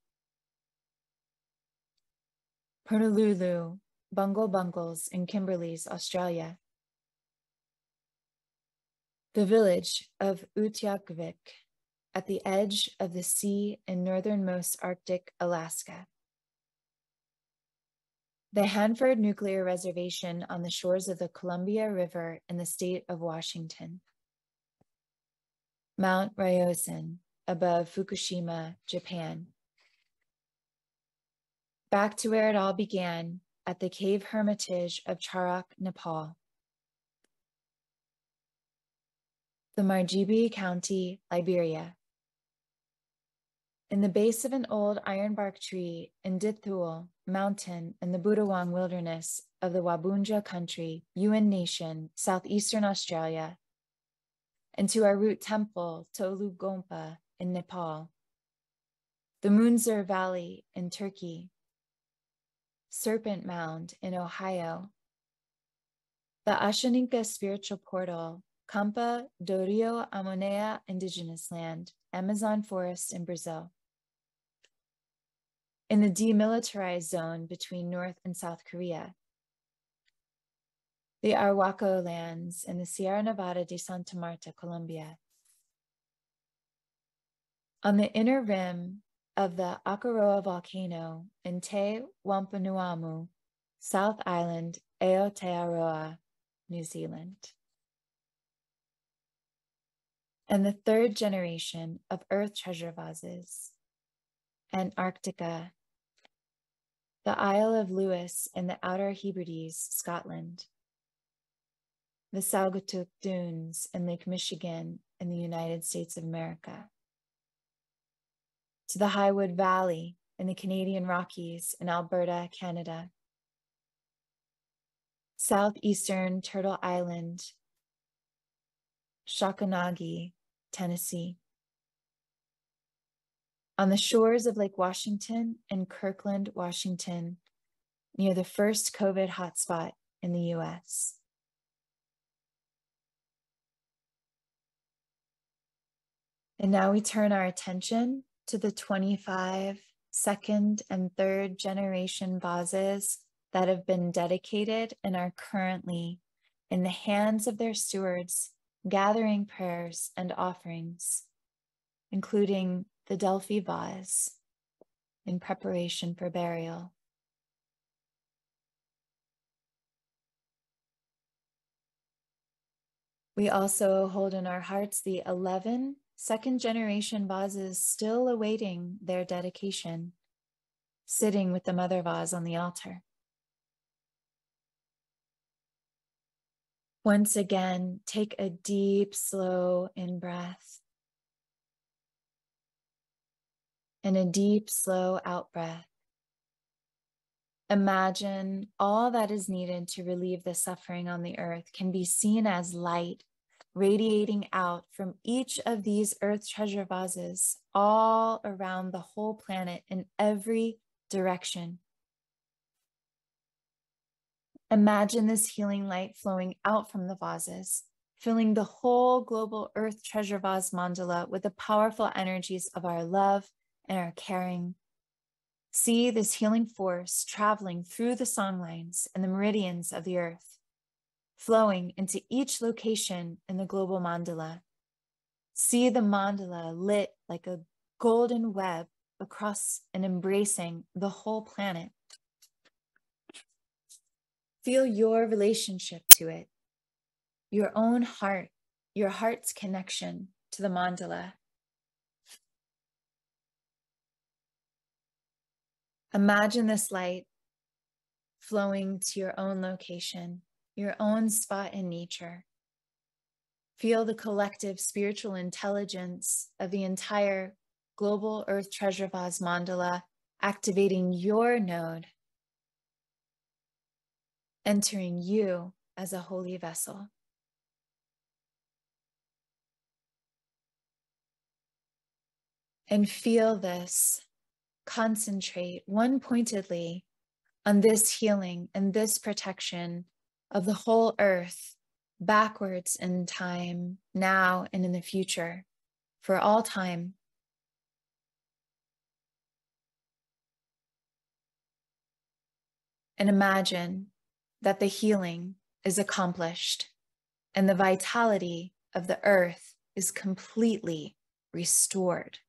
Honolulu, Bungle Bungles in Kimberley's, Australia, the village of Utqiagvik at the edge of the sea in northernmost Arctic Alaska, the Hanford Nuclear Reservation on the shores of the Columbia River in the state of Washington, Mount Ryozan above Fukushima, Japan, back to where it all began at the cave hermitage of Charak, Nepal, the Margibi County, Liberia, in the base of an old ironbark tree in Dithul, mountain, and the Budawang wilderness of the Wabunja country, Yuan Nation, southeastern Australia, and to our root temple, Tolu Gompa in Nepal, the Munzer Valley in Turkey, Serpent Mound in Ohio, the Ashaninka spiritual portal, Campa do Rio Amonea indigenous land, Amazon forest in Brazil, in the demilitarized zone between North and South Korea, the Arhuaco lands in the Sierra Nevada de Santa Marta, Colombia, on the inner rim of the Akaroa volcano in Te Wampanuamu, South Island, Aotearoa, New Zealand. And the third generation of Earth Treasure Vases, Antarctica, the Isle of Lewis in the Outer Hebrides, Scotland, the Saugatuck Dunes in Lake Michigan in the United States of America, to the Highwood Valley in the Canadian Rockies in Alberta, Canada, southeastern Turtle Island, Shakanagi, Tennessee, on the shores of Lake Washington and Kirkland, Washington, near the first COVID hotspot in the US. And now we turn our attention to the 25 second and third generation vases that have been dedicated and are currently in the hands of their stewards, gathering prayers and offerings, including the Delphi vase in preparation for burial. We also hold in our hearts the 11 second generation vases still awaiting their dedication, sitting with the mother vase on the altar. Once again, take a deep, slow in-breath and a deep, slow out-breath. Imagine all that is needed to relieve the suffering on the earth can be seen as light radiating out from each of these earth treasure vases all around the whole planet in every direction. Imagine this healing light flowing out from the vases, filling the whole global earth treasure vase mandala with the powerful energies of our love and our caring. See this healing force traveling through the songlines and the meridians of the earth, flowing into each location in the global mandala. See the mandala lit like a golden web across and embracing the whole planet. Feel your relationship to it, your own heart, your heart's connection to the mandala. Imagine this light flowing to your own location, your own spot in nature. Feel the collective spiritual intelligence of the entire global earth treasure vase mandala activating your node, entering you as a holy vessel. And feel this. Concentrate one-pointedly on this healing and this protection of the whole earth, backwards in time, now and in the future, for all time. And imagine that the healing is accomplished and the vitality of the earth is completely restored.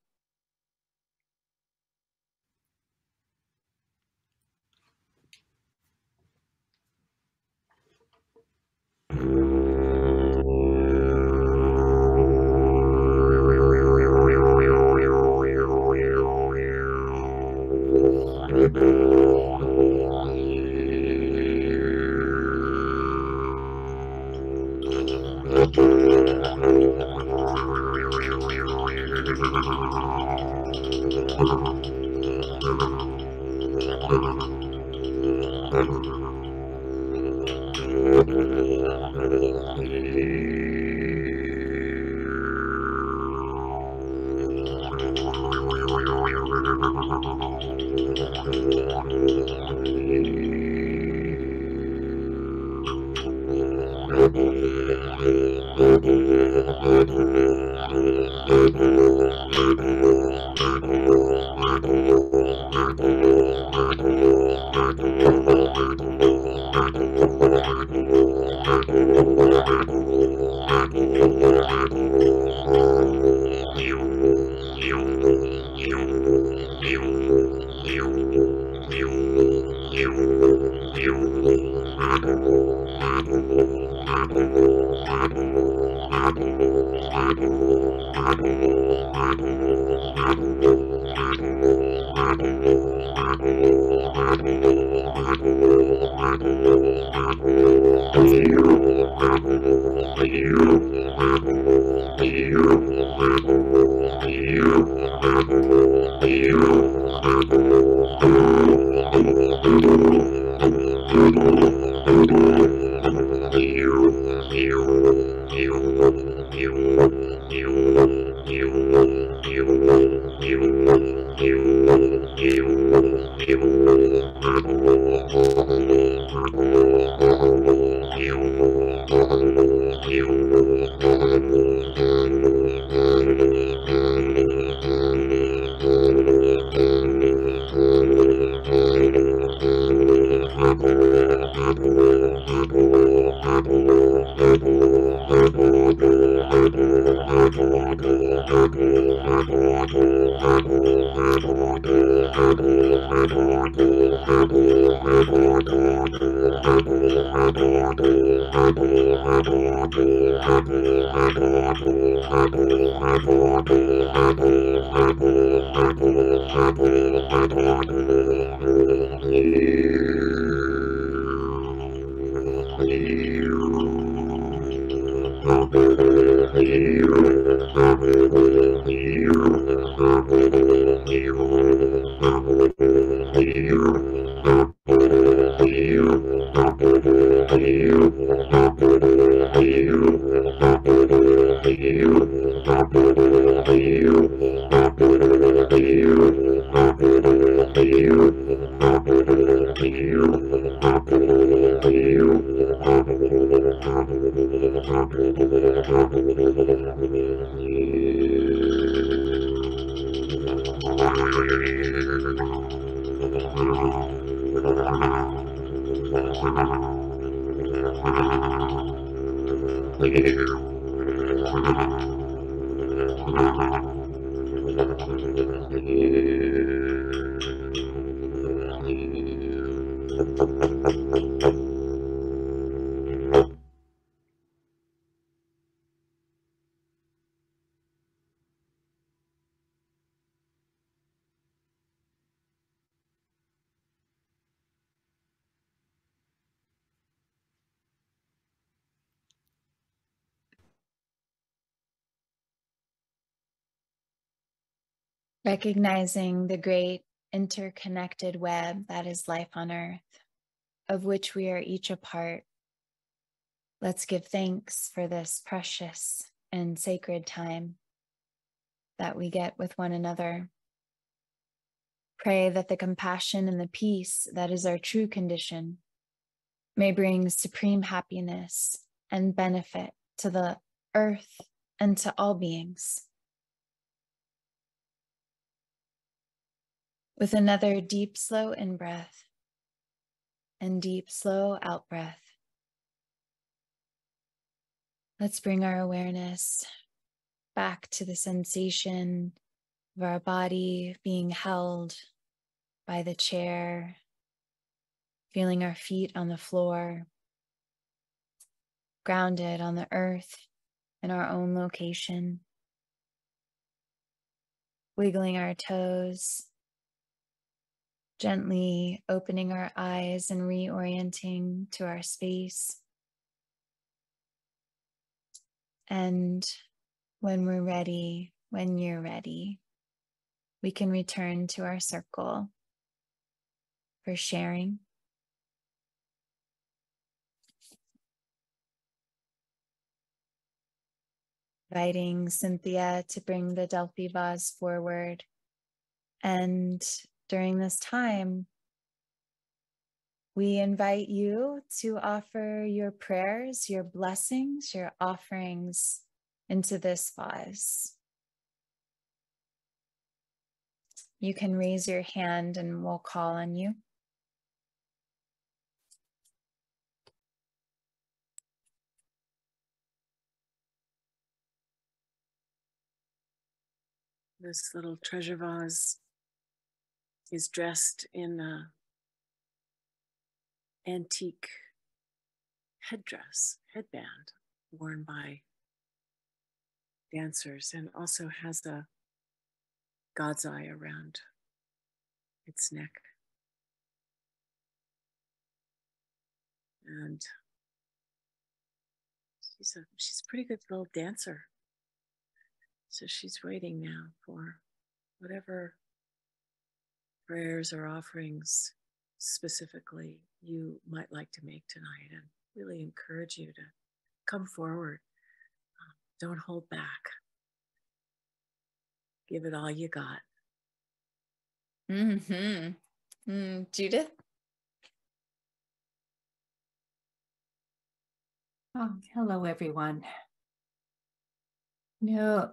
Recognizing the great interconnected web that is life on earth, of which we are each a part, let's give thanks for this precious and sacred time that we get with one another. Pray that the compassion and the peace that is our true condition may bring supreme happiness and benefit to the earth and to all beings. With another deep, slow in-breath and deep, slow out-breath, let's bring our awareness back to the sensation of our body being held by the chair, feeling our feet on the floor, grounded on the earth in our own location, wiggling our toes, gently opening our eyes and reorienting to our space. And when we're ready, when you're ready, we can return to our circle for sharing inviting Cynthia to bring the Delphi vase forward. And during this time, we invite you to offer your prayers, your blessings, your offerings into this vase. You can raise your hand and we'll call on you. This little treasure vase is dressed in an antique headband worn by dancers, and also has a God's eye around its neck. And she's a pretty good little dancer. So she's waiting now for whatever prayers or offerings specifically you might like to make tonight, and really encourage you to come forward. Don't hold back. Give it all you got. Judith? Oh, hello, everyone. No,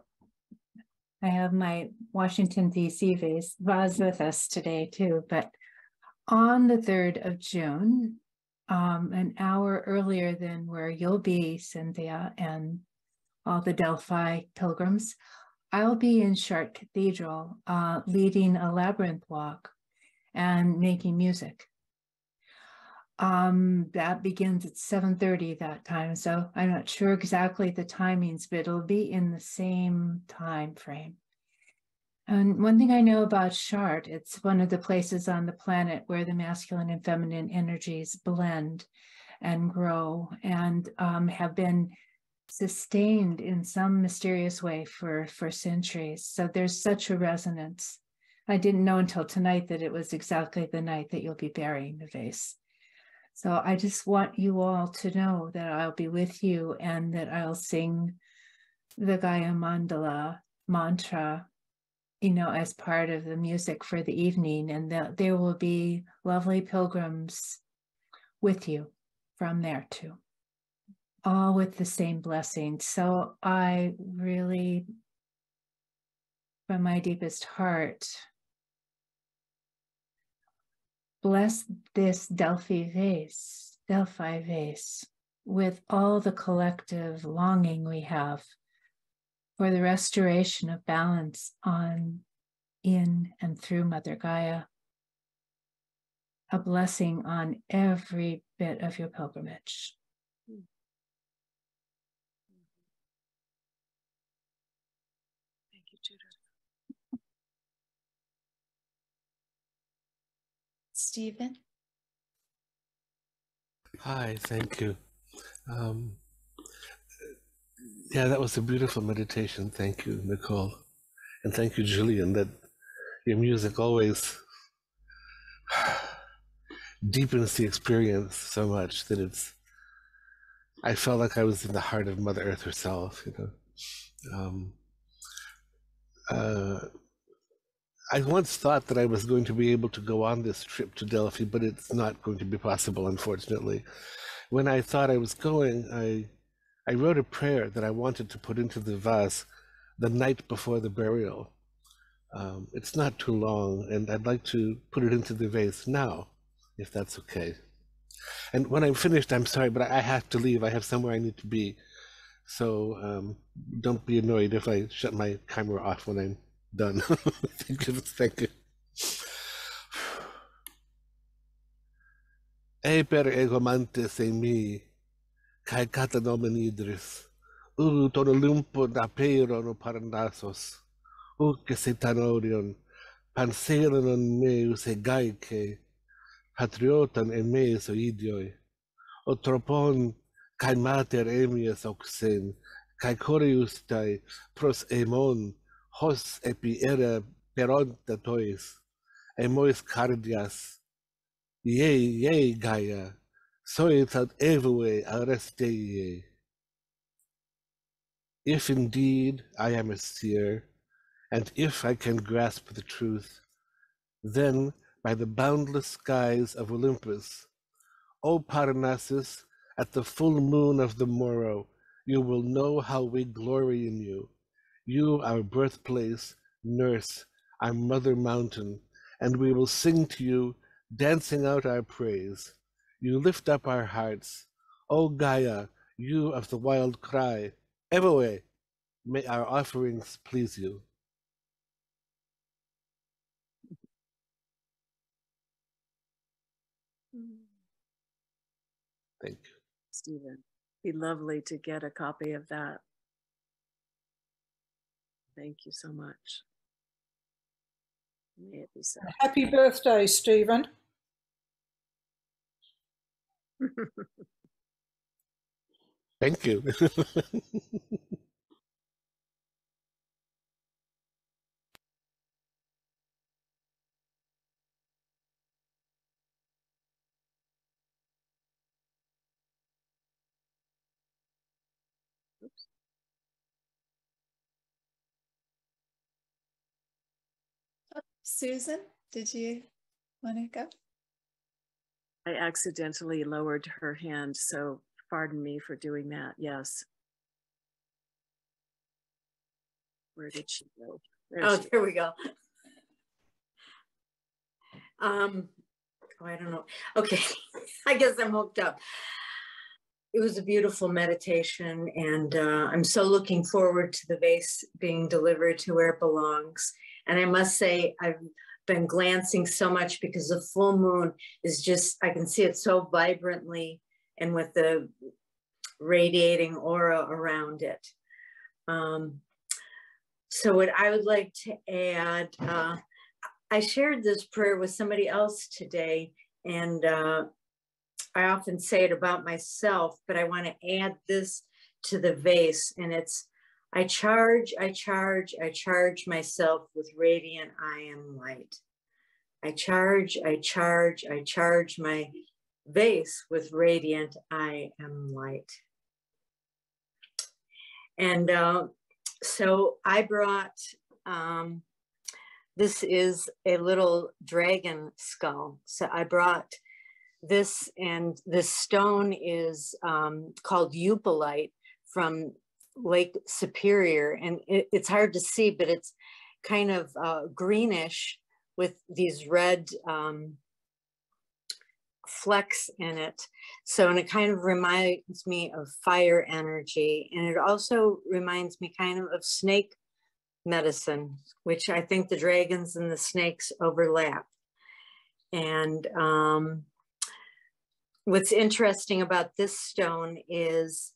I have my Washington, D.C. vase with us today, too. But on the 3rd of June, an hour earlier than where you'll be, Cynthia, and all the Delphi pilgrims, I'll be in Chartres Cathedral leading a labyrinth walk and making music. That begins at 7:30 that time, so I'm not sure exactly the timings, but it'll be in the same time frame. And one thing I know about Chartres, it's one of the places on the planet where the masculine and feminine energies blend and grow and have been sustained in some mysterious way for centuries. So there's such a resonance. I didn't know until tonight that it was exactly the night that you'll be burying the vase. So I just want you all to know that I'll be with you and that I'll sing the Gaya Mandala mantra, as part of the music for the evening, and that there will be lovely pilgrims with you from there too, all with the same blessing. So I really, from my deepest heart, bless this Delphi vase with all the collective longing we have for the restoration of balance in and through Mother Gaia. A blessing on every bit of your pilgrimage. Thank you, Judith. Stephen? Hi, thank you. Yeah, that was a beautiful meditation. Thank you, Nicole. And thank you, Julian, that your music always deepens the experience so much that I felt like I was in the heart of Mother Earth herself, I once thought that I was going to be able to go on this trip to Delphi, but it's not going to be possible, unfortunately. When I thought I was going, I wrote a prayer that I wanted to put into the vase the night before the burial. It's not too long, and I'd like to put it into the vase now, if that's okay. And when I'm finished, I'm sorry, but I have to leave. I have somewhere I need to be. So don't be annoyed if I shut my camera off when I'm done. Thank you. Thank you. E per egomantes e mi, kai kata nomenidris, tono lumpo da peiro no parandasos, que se tanorion, panseron meus e gaike, patriotan e meus idioi, o tropon kai mater emias oxen, kai corius tai pros emon, hos epi era peronta tois, e mois cardias, ye Gaia, soit ad evue arrestei. If indeed I am a seer, and if I can grasp the truth, then by the boundless skies of Olympus, O Parnassus, at the full moon of the morrow, you will know how we glory in you. You, our birthplace, nurse, our mother mountain, and we will sing to you, dancing out our praise. You lift up our hearts. O Gaia, you of the wild cry, Evoe, may our offerings please you. Thank you. Stephen, it'd be lovely to get a copy of that. Thank you so much. May it be so. Happy birthday, Stephen. Thank you. Oops. Susan, did you want to go? I accidentally lowered her hand, so pardon me for doing that. Yes. Where did she go? There we go. I don't know. Okay, I guess I'm hooked up. It was a beautiful meditation, and I'm so looking forward to the vase being delivered to where it belongs. And I must say, I've been glancing so much because the full moon is just, I can see it so vibrantly and with the radiating aura around it. So what I would like to add, I shared this prayer with somebody else today, and I often say it about myself, but I want to add this to the vase, and it's, I charge myself with radiant I am light. I charge my vase with radiant I am light. And so I brought, this is a little dragon skull. So I brought this, and this stone is called Eupolite from Lake Superior. And it's hard to see, but it's kind of greenish with these red flecks in it. So, and it kind of reminds me of fire energy. And it also reminds me kind of snake medicine, which I think the dragons and the snakes overlap. And what's interesting about this stone is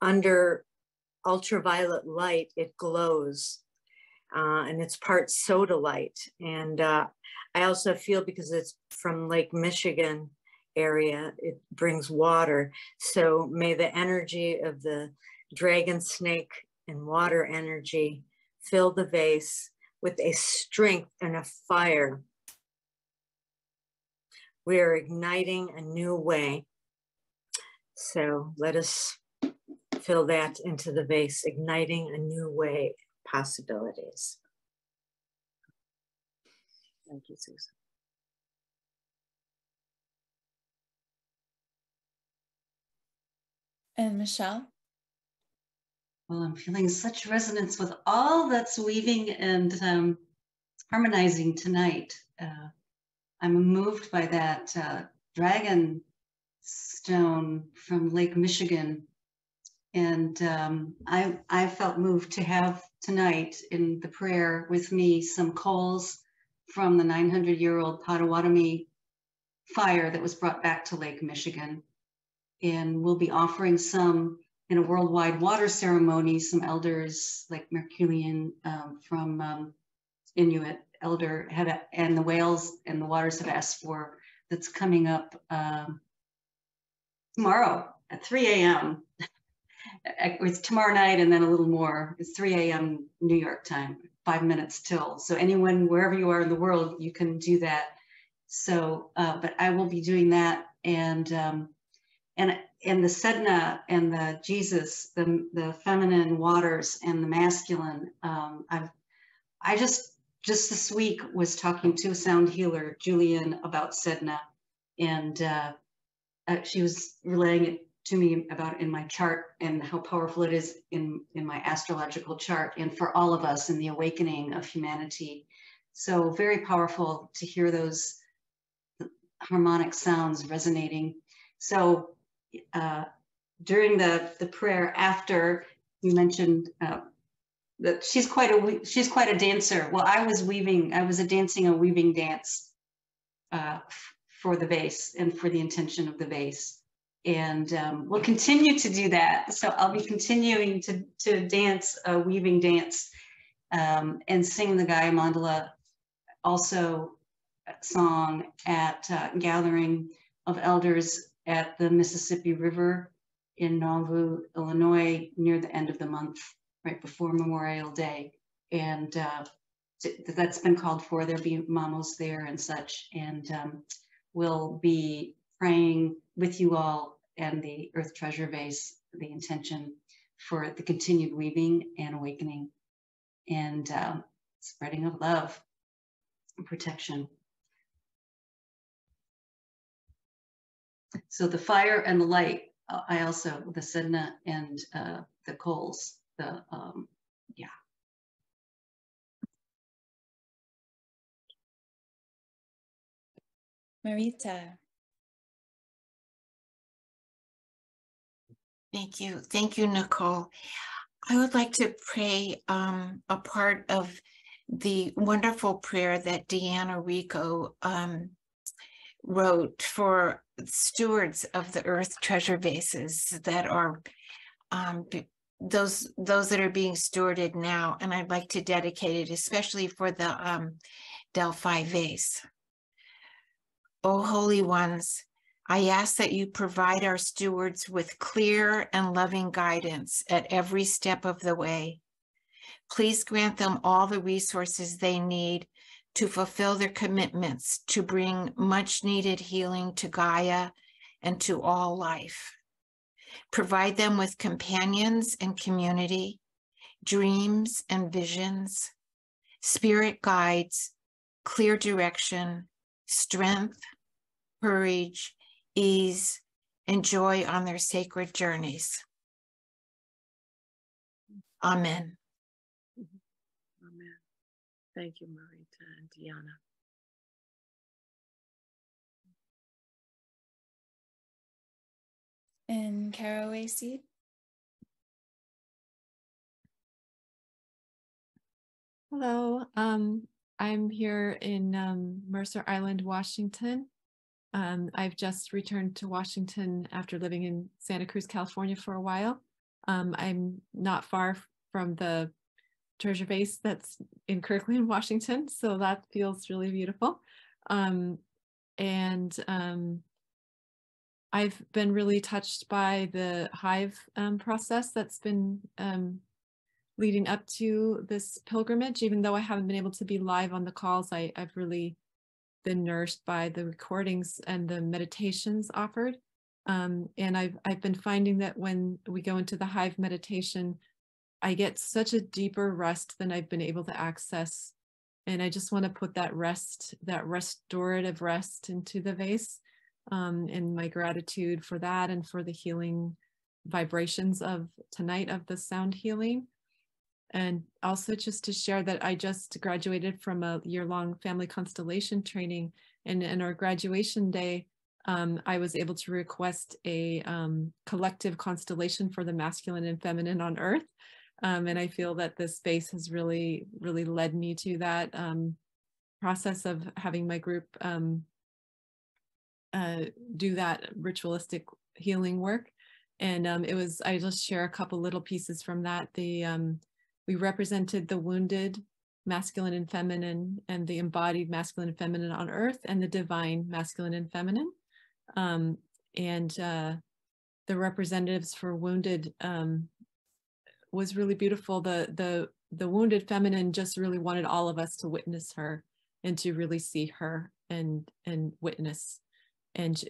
under ultraviolet light, it glows. And it's part sodalite. And I also feel, because it's from Lake Michigan area, it brings water. So may the energy of the dragon, snake, and water energy fill the vase with a strength and a fire. We are igniting a new way. So let us fill that into the vase, igniting a new way, possibilities. Thank you, Susan. And Michelle? Well, I'm feeling such resonance with all that's weaving and harmonizing tonight. I'm moved by that dragon stone from Lake Michigan. And I felt moved to have tonight in the prayer with me some coals from the 900-year-old Potawatomi fire that was brought back to Lake Michigan. And we'll be offering some in a worldwide water ceremony. Some elders like Merculian from Inuit elder and the whales and the waters have asked for, that's coming up tomorrow at 3 a.m. It's tomorrow night, and then a little more. It's 3 a.m. New York time, 5 minutes till. So anyone, wherever you are in the world, you can do that. So, but I will be doing that, and and the Sedna and the Jesus, the feminine waters and the masculine. I just this week was talking to a sound healer, Julian, about Sedna, and she was relaying it to me about in my chart and how powerful it is in my astrological chart and for all of us in the awakening of humanity. So very powerful to hear those harmonic sounds resonating. So during the prayer after, you mentioned that she's quite a dancer. Well, I was dancing a weaving dance for the vase and for the intention of the vase. And we'll continue to do that. So I'll be continuing to dance a weaving dance and sing the Gaia Mandala also song at gathering of elders at the Mississippi River in Nauvoo, Illinois, near the end of the month, right before Memorial Day. And that's been called for. There'll be mamos there and such. And we'll be praying with you all and the Earth Treasure Vase, the intention for the continued weaving and awakening and spreading of love and protection. So the fire and the light, I also, the Sedna and the coals, yeah. Marita. Thank you. Thank you, Nicole. I would like to pray a part of the wonderful prayer that Deanna Rico wrote for stewards of the Earth Treasure Vases that are those that are being stewarded now. And I'd like to dedicate it especially for the Delphi vase. O holy ones, I ask that you provide our stewards with clear and loving guidance at every step of the way. Please grant them all the resources they need to fulfill their commitments to bring much needed healing to Gaia and to all life. Provide them with companions and community, dreams and visions, spirit guides, clear direction, strength, courage, ease, and joy on their sacred journeys. Amen. Amen. Thank you, Marita and Deanna. And caraway seed. Hello, I'm here in Mercer Island, Washington. I've just returned to Washington after living in Santa Cruz, California for a while. I'm not far from the treasure vase that's in Kirkland, Washington, so that feels really beautiful. I've been really touched by the hive process that's been leading up to this pilgrimage. Even though I haven't been able to be live on the calls, I've really been nourished by the recordings and the meditations offered. And I've been finding that when we go into the hive meditation, I get such a deeper rest than I've been able to access. And I just want to put that rest, that restorative rest into the vase, and my gratitude for that and for the healing vibrations of tonight of the sound healing. And also just to share that I just graduated from a year-long family constellation training, and in our graduation day, I was able to request a collective constellation for the masculine and feminine on Earth. And I feel that this space has really, really led me to that process of having my group do that ritualistic healing work. And I just share a couple little pieces from that. We represented the wounded masculine and feminine, and the embodied masculine and feminine on Earth, and the divine masculine and feminine. The representatives for wounded was really beautiful. The wounded feminine just really wanted all of us to witness her and to really see her and witness.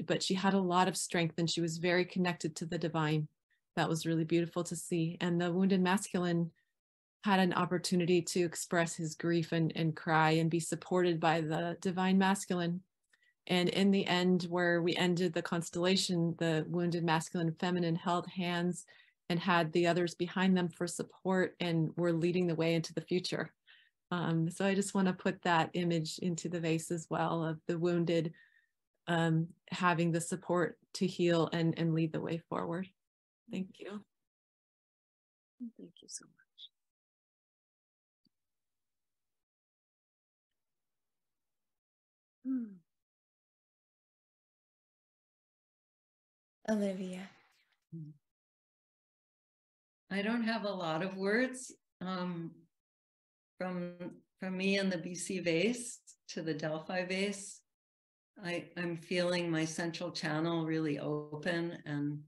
but she had a lot of strength and she was very connected to the divine. That was really beautiful to see. And the wounded masculine had an opportunity to express his grief and cry and be supported by the divine masculine. And in the end, where we ended the constellation, the wounded masculine and feminine held hands and had the others behind them for support and were leading the way into the future. So I just want to put that image into the vase as well, of the wounded having the support to heal and lead the way forward. Thank you. Thank you so much. Olivia. I don't have a lot of words from me and the BC vase to the Delphi vase. I'm feeling my central channel really open and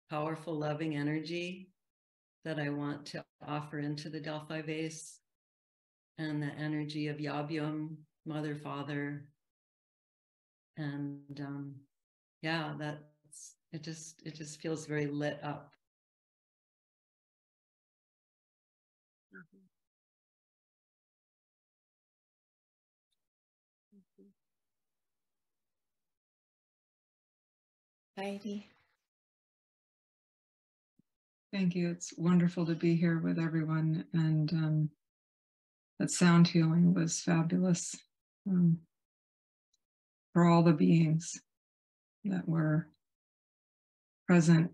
powerful, loving energy that I want to offer into the Delphi vase, and the energy of Yabyum, Mother, Father, and yeah, it just feels very lit up. Heidi. Thank you. It's wonderful to be here with everyone, and that sound healing was fabulous for all the beings that were present.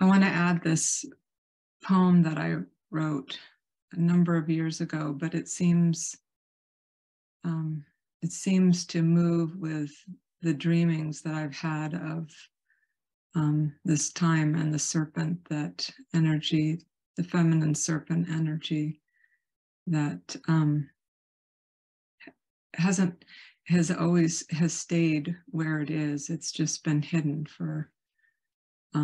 I want to add this poem that I wrote a number of years ago, but it seems to move with the dreamings that I've had of this time and the serpent, that energy, the feminine serpent energy that has stayed where it is. It's just been hidden for a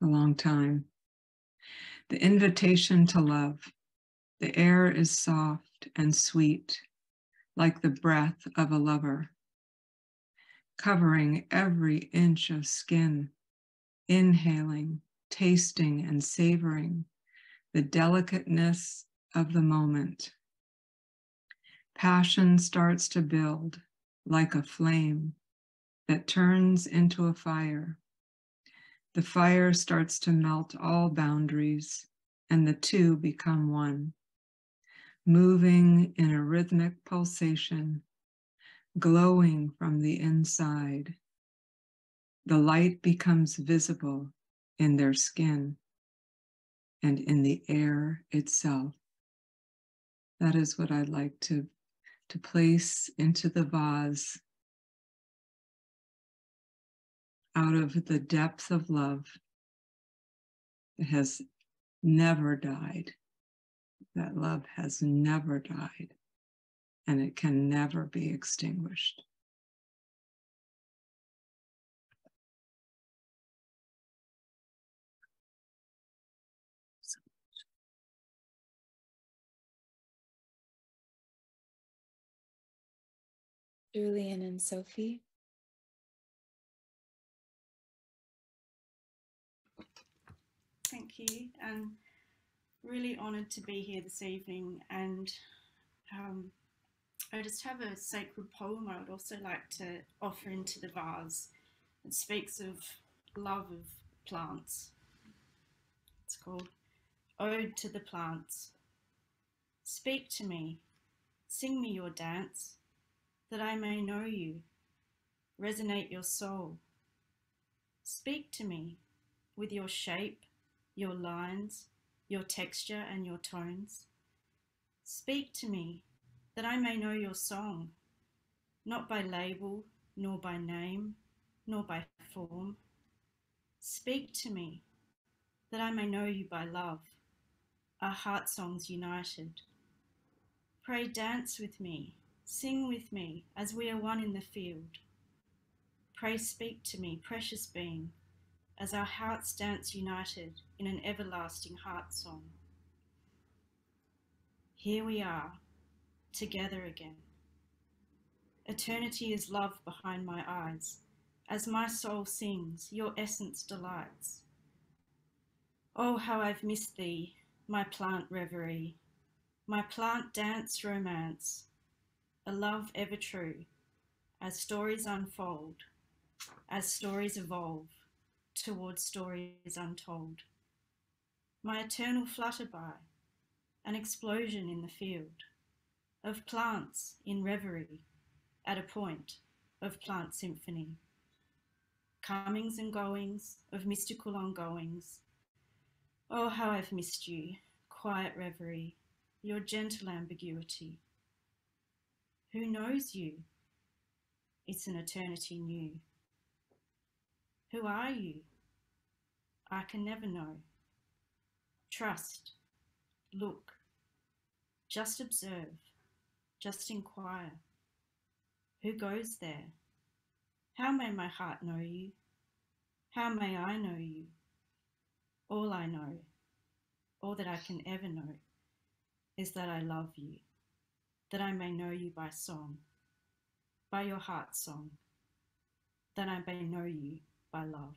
long time. The invitation to love. The air is soft and sweet, like the breath of a lover, covering every inch of skin, inhaling, tasting, and savoring the delicateness of the moment. Passion starts to build like a flame that turns into a fire. The fire starts to melt all boundaries, and the two become one, moving in a rhythmic pulsation, glowing from the inside. The light becomes visible in their skin and in the air itself. That is what I'd like to place into the vase out of the depth of love that has never died. That love has never died, and it can never be extinguished. Julian and Sophie. Thank you, and really honoured to be here this evening. And I just have a sacred poem I would also like to offer into the vase. It speaks of love of plants. It's called Ode to the Plants. Speak to me, sing me your dance, that I may know you, resonate your soul. Speak to me with your shape, your lines, your texture and your tones. Speak to me that I may know your song, not by label, nor by name, nor by form. Speak to me that I may know you by love, our heart songs united. Pray dance with me, sing with me as we are one in the field. Pray speak to me, precious being, as our hearts dance united in an everlasting heart song. Here we are, together again. Eternity is love behind my eyes. As my soul sings, your essence delights. Oh, how I've missed thee, my plant reverie, my plant dance romance, a love ever true, as stories unfold, as stories evolve towards stories untold. My eternal flutterby, an explosion in the field, of plants in reverie, at a point of plant symphony. Comings and goings of mystical ongoings. Oh, how I've missed you, quiet reverie, your gentle ambiguity. Who knows you? It's an eternity new. Who are you? I can never know. Trust, look, just observe, just inquire. Who goes there? How may my heart know you? How may I know you? All I know, all that I can ever know, is that I love you, that I may know you by song, by your heart's song, that I may know you by love.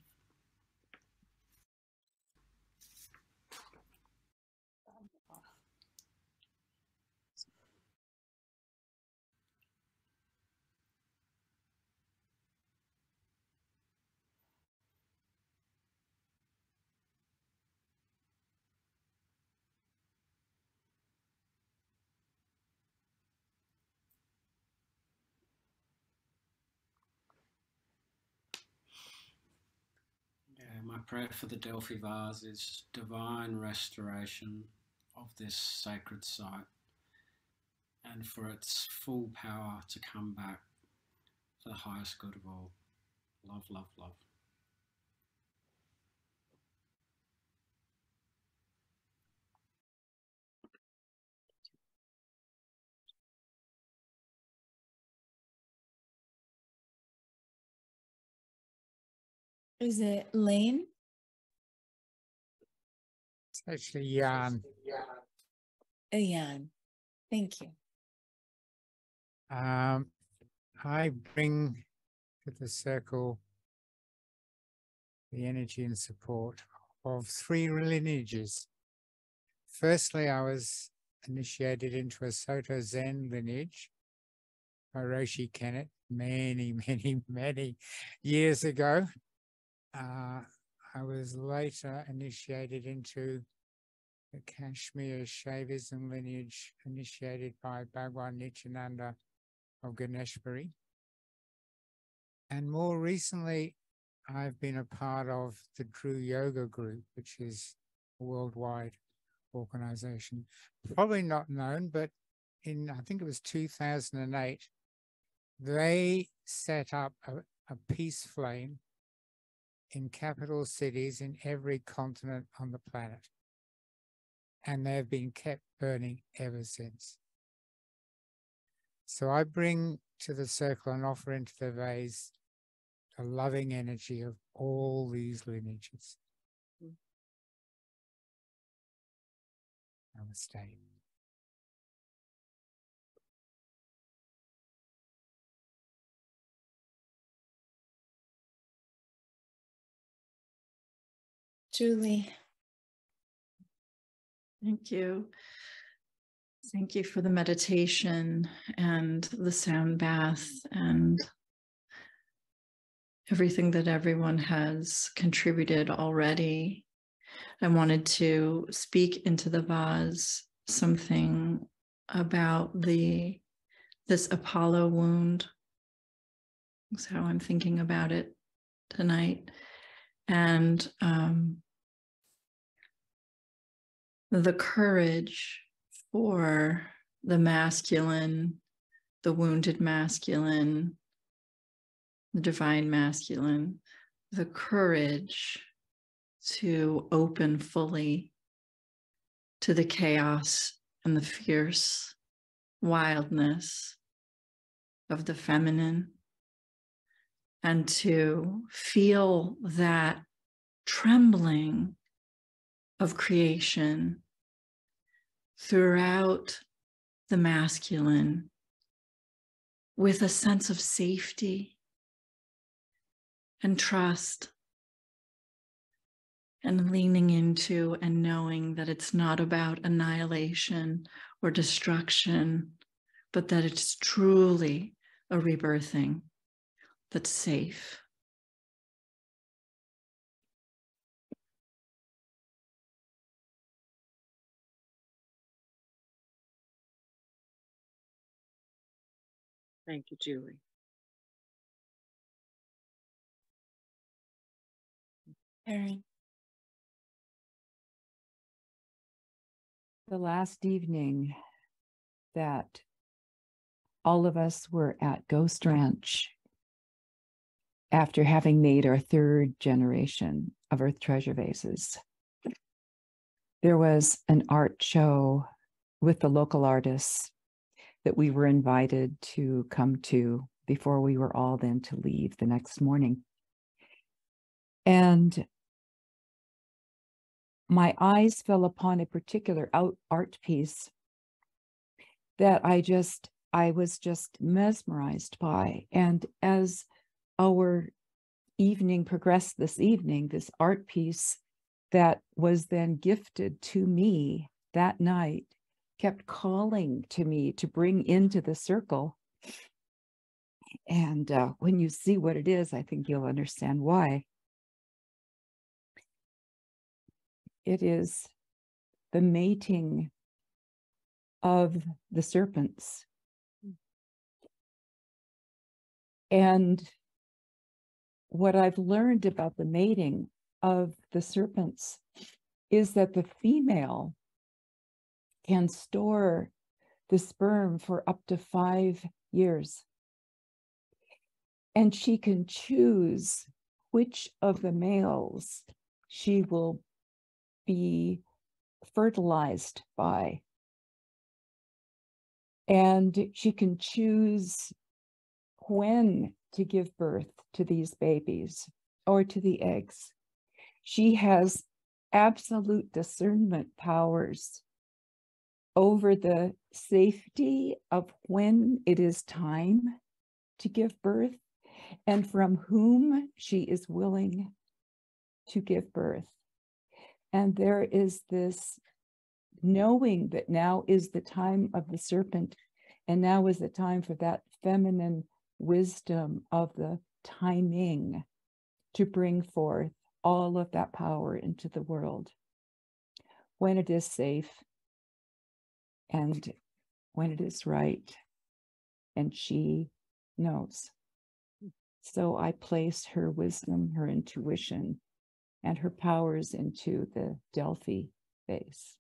My prayer for the Delphi vase is divine restoration of this sacred site and for its full power to come back for the highest good of all. Love, love, love. Is it Lane? It's actually Jan. Jan. Thank you. I bring to the circle the energy and support of 3 lineages. Firstly, I was initiated into a Soto Zen lineage by Roshi Kennett many, many, many years ago. I was later initiated into the Kashmir Shaivism lineage initiated by Bhagwan Nityananda of Ganeshpuri. And more recently, I've been a part of the True Yoga Group, which is a worldwide organization. Probably not known, but in, I think it was 2008, they set up a peace flame in capital cities in every continent on the planet. And they've been kept burning ever since. So I bring to the circle and offer into the vase the loving energy of all these lineages. Namaste. Julie. Thank you. Thank you for the meditation and the sound bath and everything that everyone has contributed already. I wanted to speak into the vase something about this Apollo wound. That's how I'm thinking about it tonight. And the courage for the masculine, the wounded masculine, the divine masculine, the courage to open fully to the chaos and the fierce wildness of the feminine, and to feel that trembling of creation throughout the masculine, with a sense of safety and trust, and leaning into and knowing that it's not about annihilation or destruction, but that it's truly a rebirthing that's safe. Thank you, Julie. Erin. The last evening that all of us were at Ghost Ranch, after having made our third generation of Earth Treasure Vases, there was an art show with the local artists that we were invited to come to before we were all then to leave the next morning. And my eyes fell upon a particular art piece that I was just mesmerized by. And as our evening progressed this evening, this art piece that was then gifted to me that night kept calling to me to bring into the circle. And when you see what it is, I think you'll understand why. It is the mating of the serpents. And what I've learned about the mating of the serpents is that the female can store the sperm for up to 5 years. And she can choose which of the males she will be fertilized by. And she can choose when to give birth to these babies or to the eggs. She has absolute discernment powers over the safety of when it is time to give birth and from whom she is willing to give birth. And there is this knowing that now is the time of the serpent, and now is the time for that feminine wisdom of the timing to bring forth all of that power into the world when it is safe and when it is right, and she knows. So I place her wisdom, her intuition, and her powers into the Delphi vase.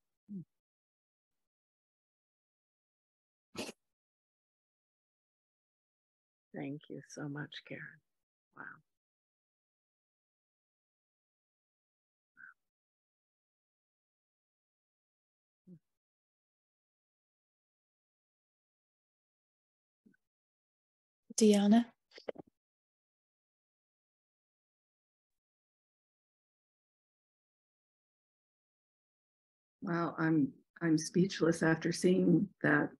Thank you so much, Karen. Wow. Deanna? Wow, I'm speechless after seeing that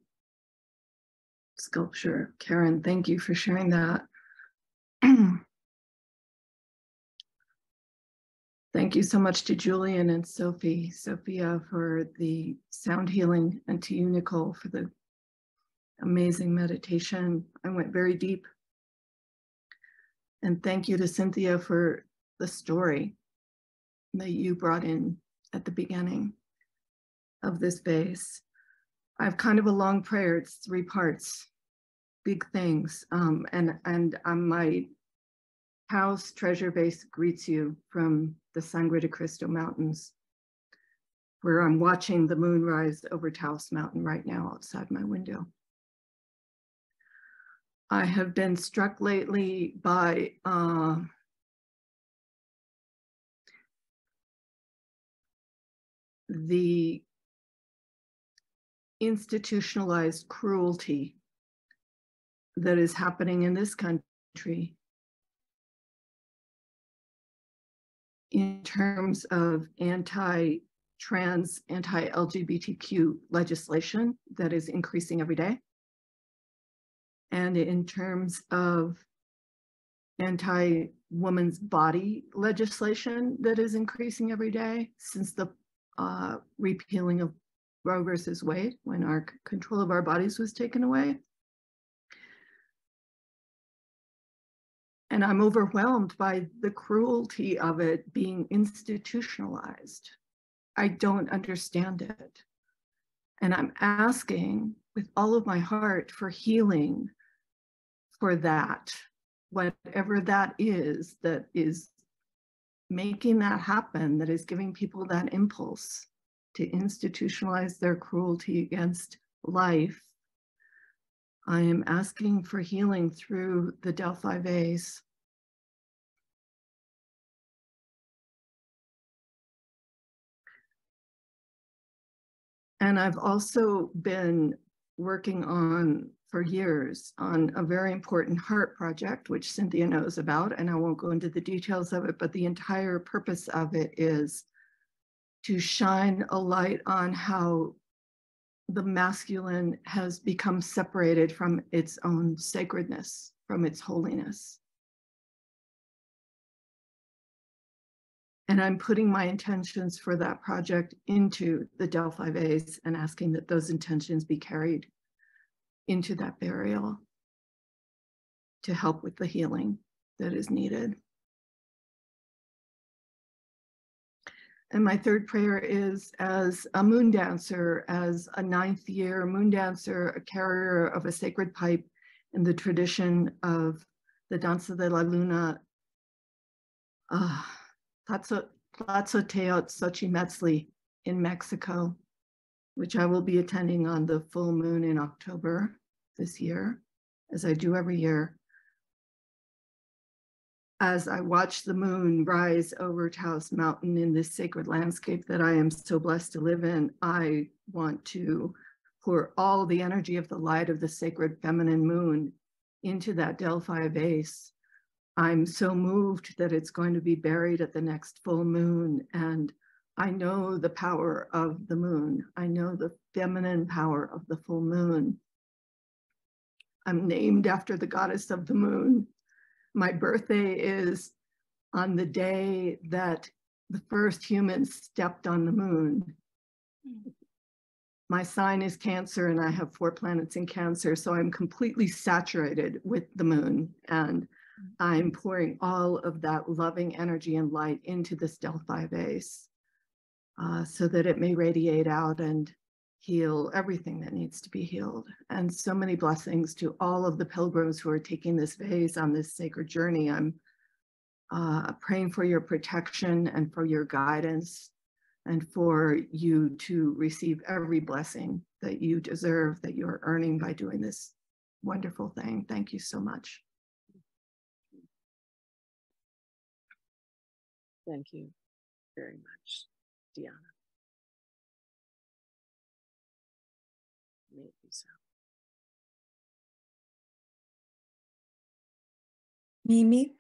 sculpture. Karen, thank you for sharing that. Thank you so much to Julian and Sophia for the sound healing, and to you, Nicole, for the amazing meditation. I went very deep. And thank you to Cynthia for the story that you brought in at the beginning of this vase. I have kind of a long prayer. It's 3 parts, big things. And my house treasure vase greets you from the Sangre de Cristo Mountains, where I'm watching the moon rise over Taos Mountain right now outside my window. I have been struck lately by the institutionalized cruelty that is happening in this country in terms of anti-trans, anti-LGBTQ legislation that is increasing every day. and in terms of anti-woman's body legislation that is increasing every day since the repealing of Roe versus Wade, when our control of our bodies was taken away. And I'm overwhelmed by the cruelty of it being institutionalized. I don't understand it. And I'm asking with all of my heart for healing for that, whatever that is making that happen, that is giving people that impulse to institutionalize their cruelty against life. I am asking for healing through the Delphi vase. And I've also been working on, for years, on a very important heart project, which Cynthia knows about, and I won't go into the details of it, but the entire purpose of it is to shine a light on how the masculine has become separated from its own sacredness, from its holiness. And I'm putting my intentions for that project into the Delphi vase and asking that those intentions be carried into that burial to help with the healing that is needed. And my third prayer is, as a moon dancer, as a 9th year moon dancer, a carrier of a sacred pipe in the tradition of the Danza de la Luna, Tlazoteotl in Mexico, which I will be attending on the full moon in October this year, as I do every year. As I watch the moon rise over Taos Mountain in this sacred landscape that I am so blessed to live in, I want to pour all the energy of the light of the sacred feminine moon into that Delphi vase. I'm so moved that it's going to be buried at the next full moon, and I know the power of the moon. I know the feminine power of the full moon. I'm named after the goddess of the moon. My birthday is on the day that the first humans stepped on the moon. My sign is Cancer, and I have 4 planets in Cancer, so I'm completely saturated with the moon, and I'm pouring all of that loving energy and light into this Delphi vase so that it may radiate out and heal everything that needs to be healed. And so many blessings to all of the pilgrims who are taking this vase on this sacred journey. I'm praying for your protection and for your guidance, and for you to receive every blessing that you deserve, that you're earning by doing this wonderful thing. Thank you so much. Thank you very much, Deanna. May it be so. Mimi?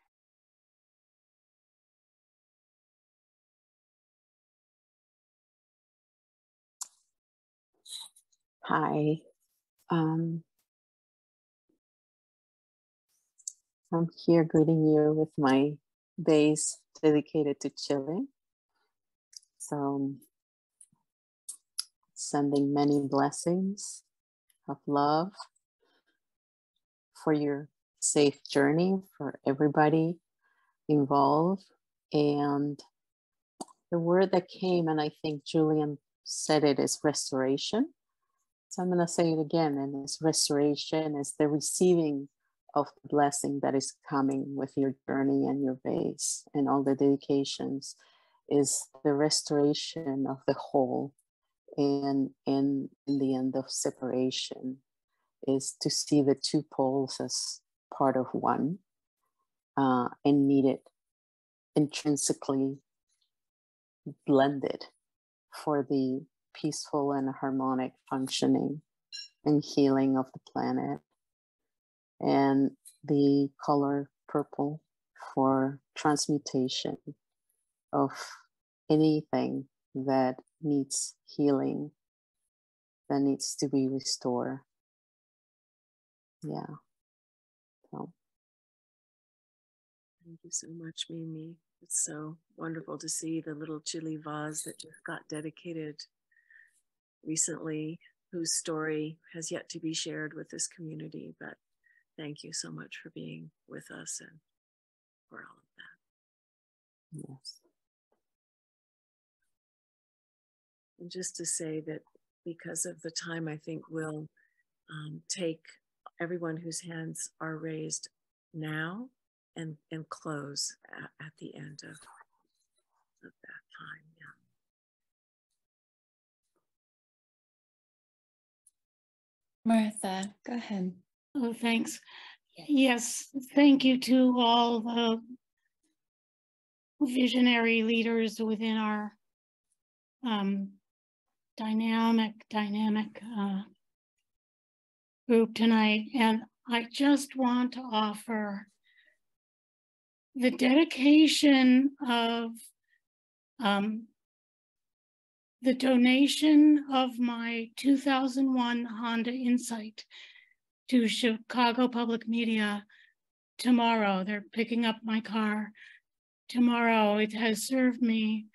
Hi. I'm here greeting you with my vase dedicated to Chile. So sending many blessings of love for your safe journey for everybody involved. And the word that came, and I think Julian said it, is restoration. So I'm going to say it again, and it's restoration, is the receiving of the blessing that is coming with your journey and your vase and all the dedications, is the restoration of the whole. And in the end of separation is to see the 2 poles as part of one and needed, intrinsically blended for the peaceful and harmonic functioning and healing of the planet. And the color purple for transmutation of anything that needs healing, that needs to be restored. Yeah, Thank you so much, Mimi. It's so wonderful to see the little chili vase that just got dedicated recently, whose story has yet to be shared with this community. But thank you so much for being with us and for all of that. Yes. And just to say that because of the time, I think we'll take everyone whose hands are raised now and close at the end of that time. Yeah. Martha, go ahead. Oh, thanks. Yes, thank you to all the visionary leaders within our dynamic group tonight. And I just want to offer the dedication of the donation of my 2001 Honda Insight to Chicago Public Media tomorrow. They're picking up my car tomorrow. It has served me,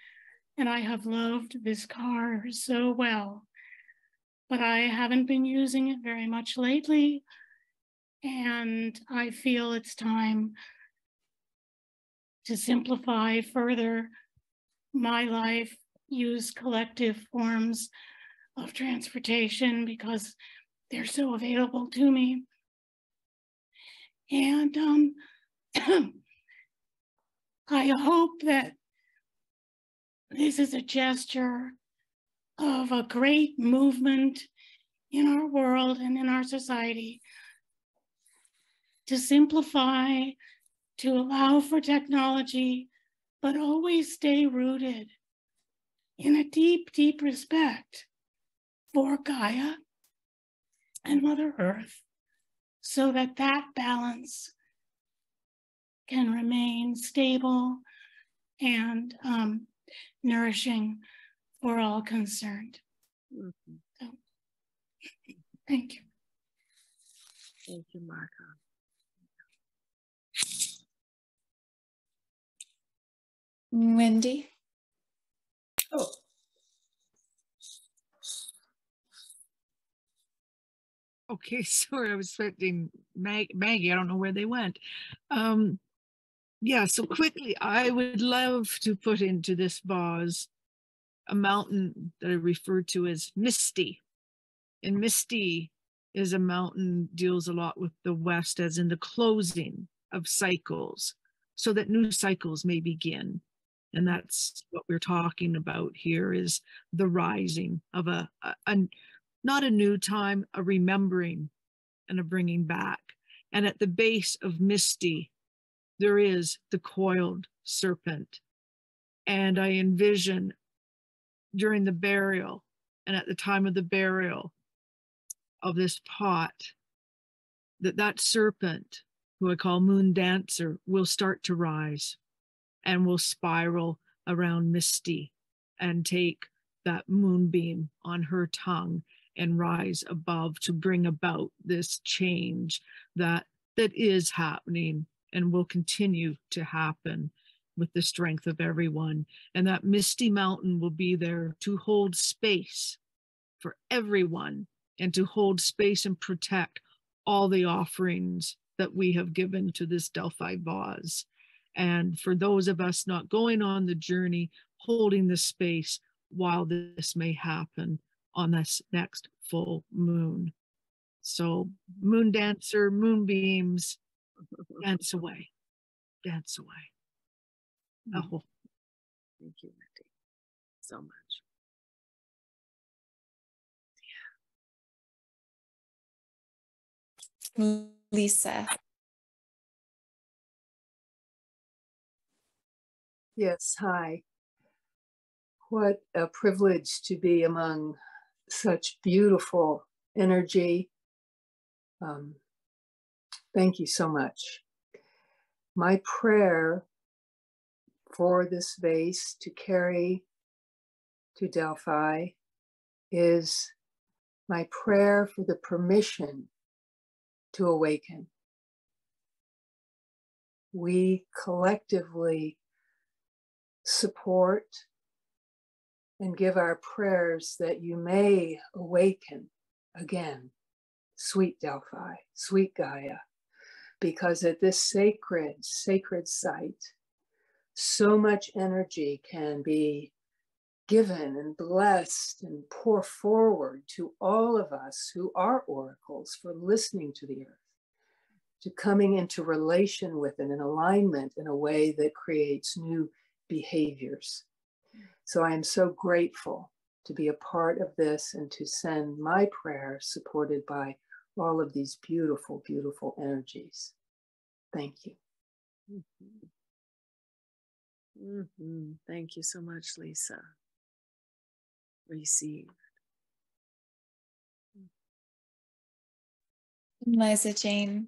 and I have loved this car so well, but I haven't been using it very much lately, and I feel it's time to simplify further my life, use collective forms of transportation because they're so available to me. And I hope that this is a gesture of a great movement in our world and in our society to simplify, to allow for technology, but always stay rooted in a deep, deep respect for Gaia and Mother Earth, so that that balance can remain stable and nourishing for all concerned. Mm-hmm. So, thank you. Thank you, Martha. Wendy? Oh. Okay, sorry, I was expecting Maggie. I don't know where they went. Yeah, so quickly, I would love to put into this vase a mountain that I refer to as Misty. And Misty is a mountain, deals a lot with the West, as in the closing of cycles, so that new cycles may begin. And that's what we're talking about here, is the rising of a not a new time, a remembering and a bringing back. And at the base of Misty, there is the coiled serpent. And I envision during the burial and at the time of the burial of this pot, that serpent, who I call Moon Dancer, will start to rise and will spiral around Misty and take that moonbeam on her tongue and rise above to bring about this change that is happening and will continue to happen with the strength of everyone. And that Misty Mountain will be there to hold space for everyone and to hold space and protect all the offerings that we have given to this Delphi vase. And for those of us not going on the journey, holding the space while this may happen on this next full moon. So Moon Dancer, moonbeams, dance away, dance away. Oh. Thank you, Wendy, so much. Lisa. Yes, hi. What a privilege to be among such beautiful energy. Thank you so much. My prayer for this vase to carry to Delphi is my prayer for the permission to awaken. we collectively support and give our prayers that you may awaken again, sweet Delphi, sweet Gaia, because at this sacred site, so much energy can be given and blessed and pour forward to all of us who are oracles for listening to the earth, to coming into relation with it in alignment in a way that creates new behaviors. So I am so grateful to be a part of this and to send my prayer supported by all of these beautiful, beautiful energies. Thank you. Thank you so much, Lisa. Received. Liza Jane.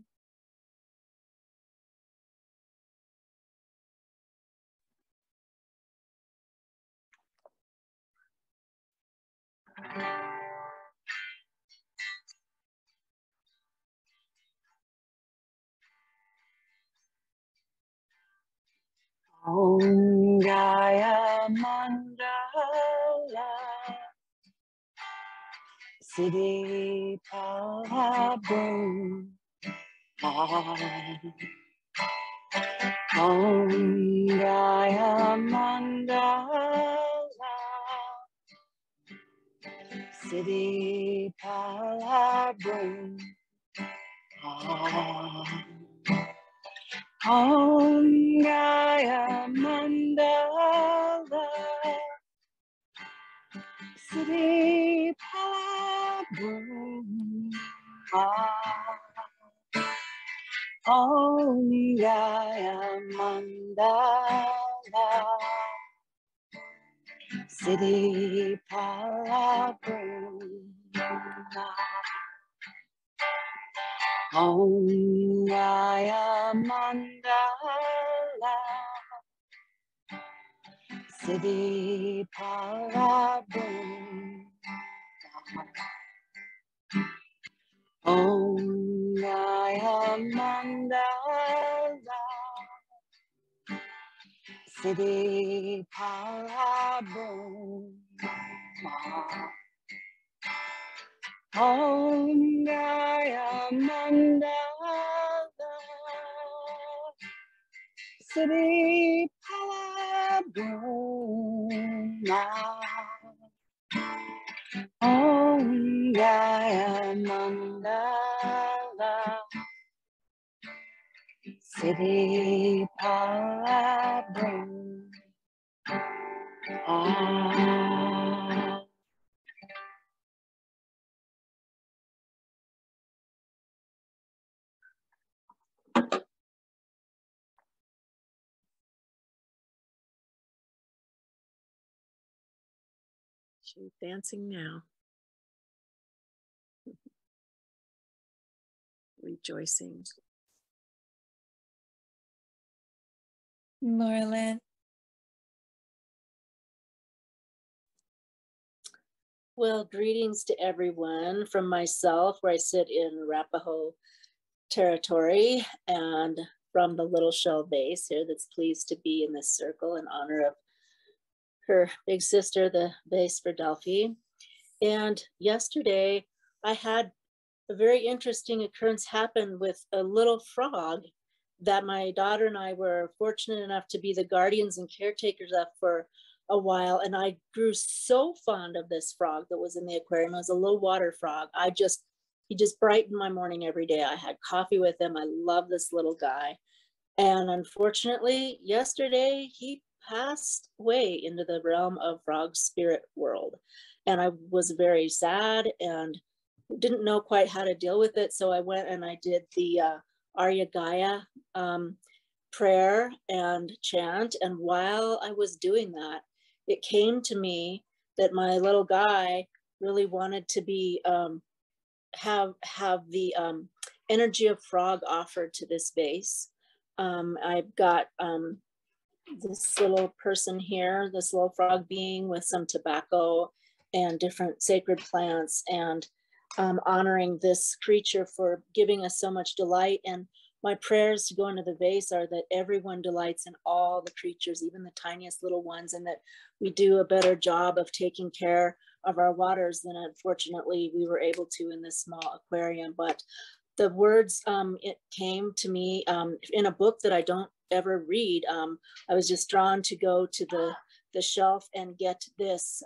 Om Gaya Mandala Siddhi Palabum Om Gaya Mandala Siddhi Palabum Om Gaya Mandala Siddhi Palabum Om Gaya Mandala Siddhi Palabum Om Gaya Mandala Siddhi Palabum Om Gaya Mandala Siddhi Palabum Om Gaya Mandala Siddhi Palabum Om Gaya Mandala Siddhi Palabum She's dancing now. Rejoicing. Laurelyn. Well, greetings to everyone from myself, where I sit in Arapaho territory, and from the little shell vase here that's pleased to be in this circle in honor of her big sister, the vase for Delphi. And yesterday I had a very interesting occurrence happen with a little frog that my daughter and I were fortunate enough to be the guardians and caretakers of for a while. And I grew so fond of this frog that was in the aquarium. It was a little water frog. He just brightened my morning every day. I had coffee with him. I love this little guy. And unfortunately, yesterday he passed away into the realm of frog spirit world. And I was very sad and didn't know quite how to deal with it. So I went and I did the Arya Gaia prayer and chant. And while I was doing that, it came to me that my little guy really wanted to be have the energy of frog offered to this vase. I've got this little person here, this little frog being with some tobacco and different sacred plants, and honoring this creature for giving us so much delight. And My prayers to go into the vase are that everyone delights in all the creatures, even the tiniest little ones, and that we do a better job of taking care of our waters than unfortunately we were able to in this small aquarium. But the words, it came to me in a book that I don't ever read. I was just drawn to go to the shelf and get this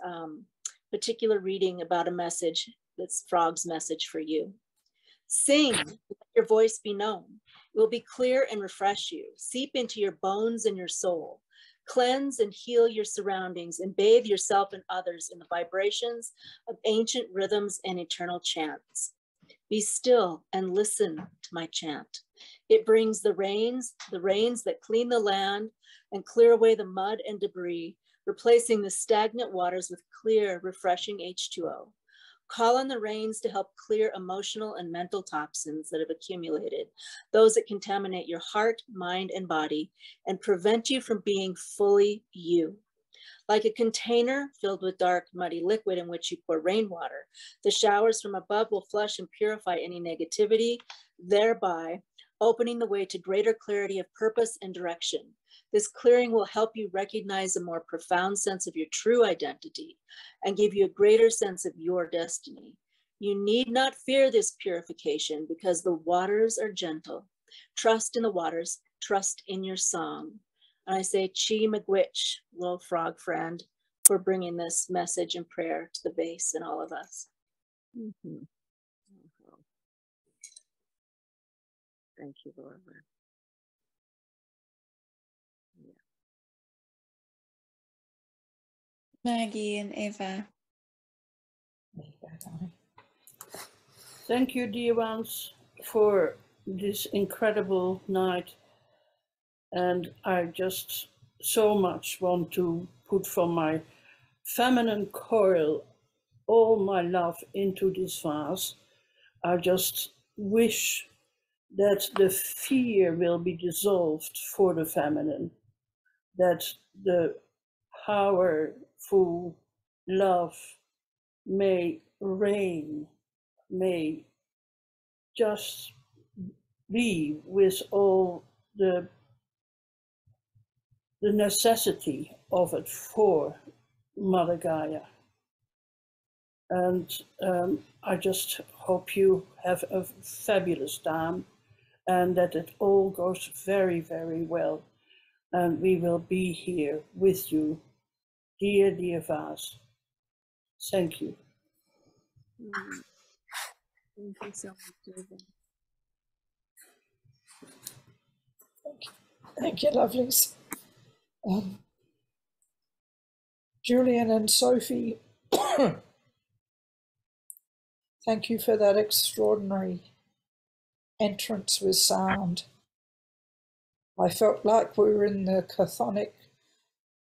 particular reading about a message. That's Frog's message for you. Sing, let your voice be known. It will be clear and refresh you. Seep into your bones and your soul. Cleanse and heal your surroundings and bathe yourself and others in the vibrations of ancient rhythms and eternal chants. Be still and listen to my chant. It brings the rains that clean the land and clear away the mud and debris, replacing the stagnant waters with clear, refreshing H2O. Call on the rains to help clear emotional and mental toxins that have accumulated, those that contaminate your heart, mind, and body, and prevent you from being fully you. Like a container filled with dark, muddy liquid in which you pour rainwater, the showers from above will flush and purify any negativity, thereby opening the way to greater clarity of purpose and direction. This clearing will help you recognize a more profound sense of your true identity and give you a greater sense of your destiny. You need not fear this purification because the waters are gentle. Trust in the waters, trust in your song. And I say, Chi Miigwech, little frog friend, for bringing this message and prayer to the vase and all of us. Mm-hmm. Thank you, Laura. Maggie and Eva. Thank you, dear ones, for this incredible night. And I just so much want to put from my feminine coil all my love into this vase. I just wish that the fear will be dissolved for the feminine, that the powerful love may reign, may just be with all the necessity of it for Mother Gaia. And I just hope you have a fabulous time and that it all goes very, very well. And we will be here with you, dear, dear vase. Thank you. Thank you so much, David. Thank you, lovelies. Julian and Sophie, thank you for that extraordinary entrance with sound. I felt like we were in the chthonic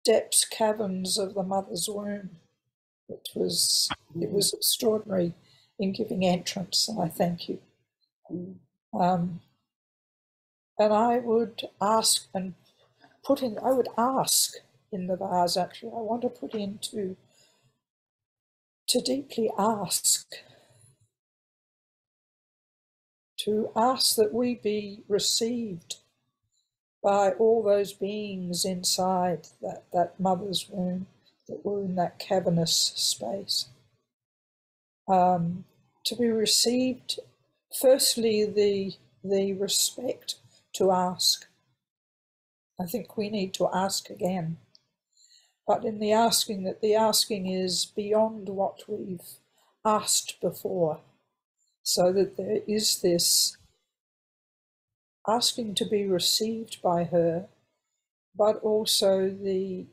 depths caverns of the mother's womb. It was extraordinary in giving entrance, and I thank you. And I would ask and put in, I would ask in the vase, actually, I want to put in to deeply ask, that we be received by all those beings inside that mother's womb, that were in that cavernous space. To be received, firstly, the respect to ask. I think we need to ask again. But in the asking, that the asking is beyond what we've asked before. So that there is this asking to be received by her, but also the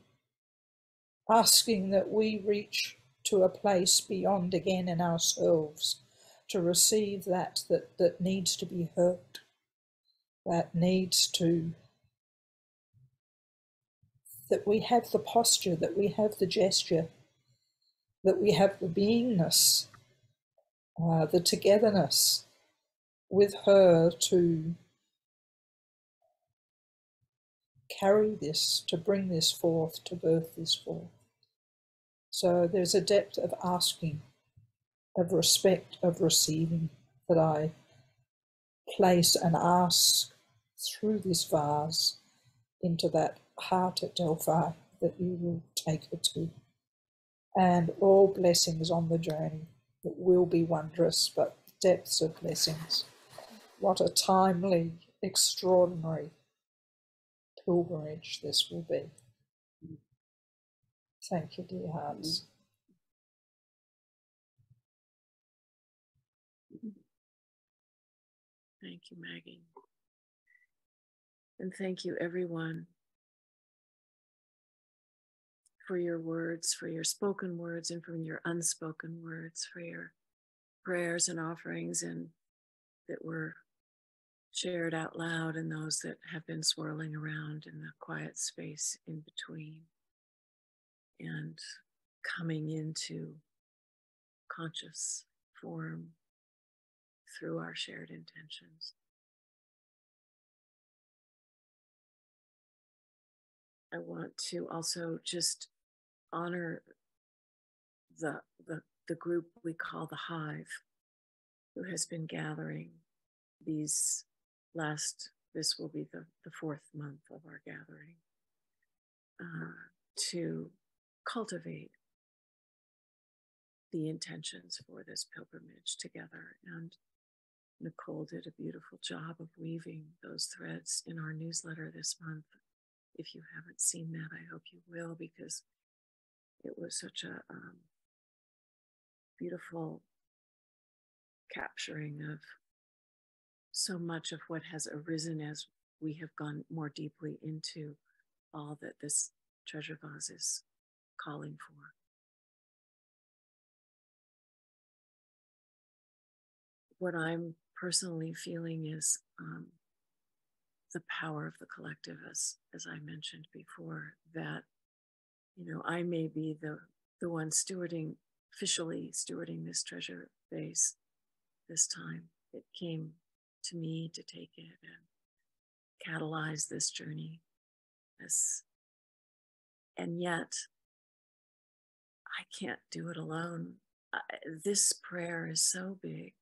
asking that we reach to a place beyond again in ourselves to receive that needs to be heard, that needs to, that we have the posture, that we have the gesture, that we have the beingness, the togetherness with her to carry this, to bring this forth, to birth this forth. So there's a depth of asking, of respect, of receiving that I place and ask through this vase into that heart at Delphi that you will take her to. And all blessings on the journey. It will be wondrous, but depths of blessings. What a timely, extraordinary pilgrimage this will be. Thank you, dear hearts. Thank you, Maggie. And thank you, everyone, for your words, for your spoken words, and for your unspoken words, for your prayers and offerings, and that were shared out loud, and those that have been swirling around in the quiet space in between, and coming into conscious form through our shared intentions. I want to also just honor the group we call the Hive, who has been gathering this will be the fourth month of our gathering, to cultivate the intentions for this pilgrimage together. And Nicole did a beautiful job of weaving those threads in our newsletter this month. If you haven't seen that, I hope you will, because it was such a beautiful capturing of so much of what has arisen as we have gone more deeply into all that this treasure vase is calling for. What I'm personally feeling is the power of the collective, as I mentioned before, that, you know, I may be the one officially stewarding this treasure vase this time. It came to me to take it and catalyze this journey. And yet, I can't do it alone. This prayer is so big.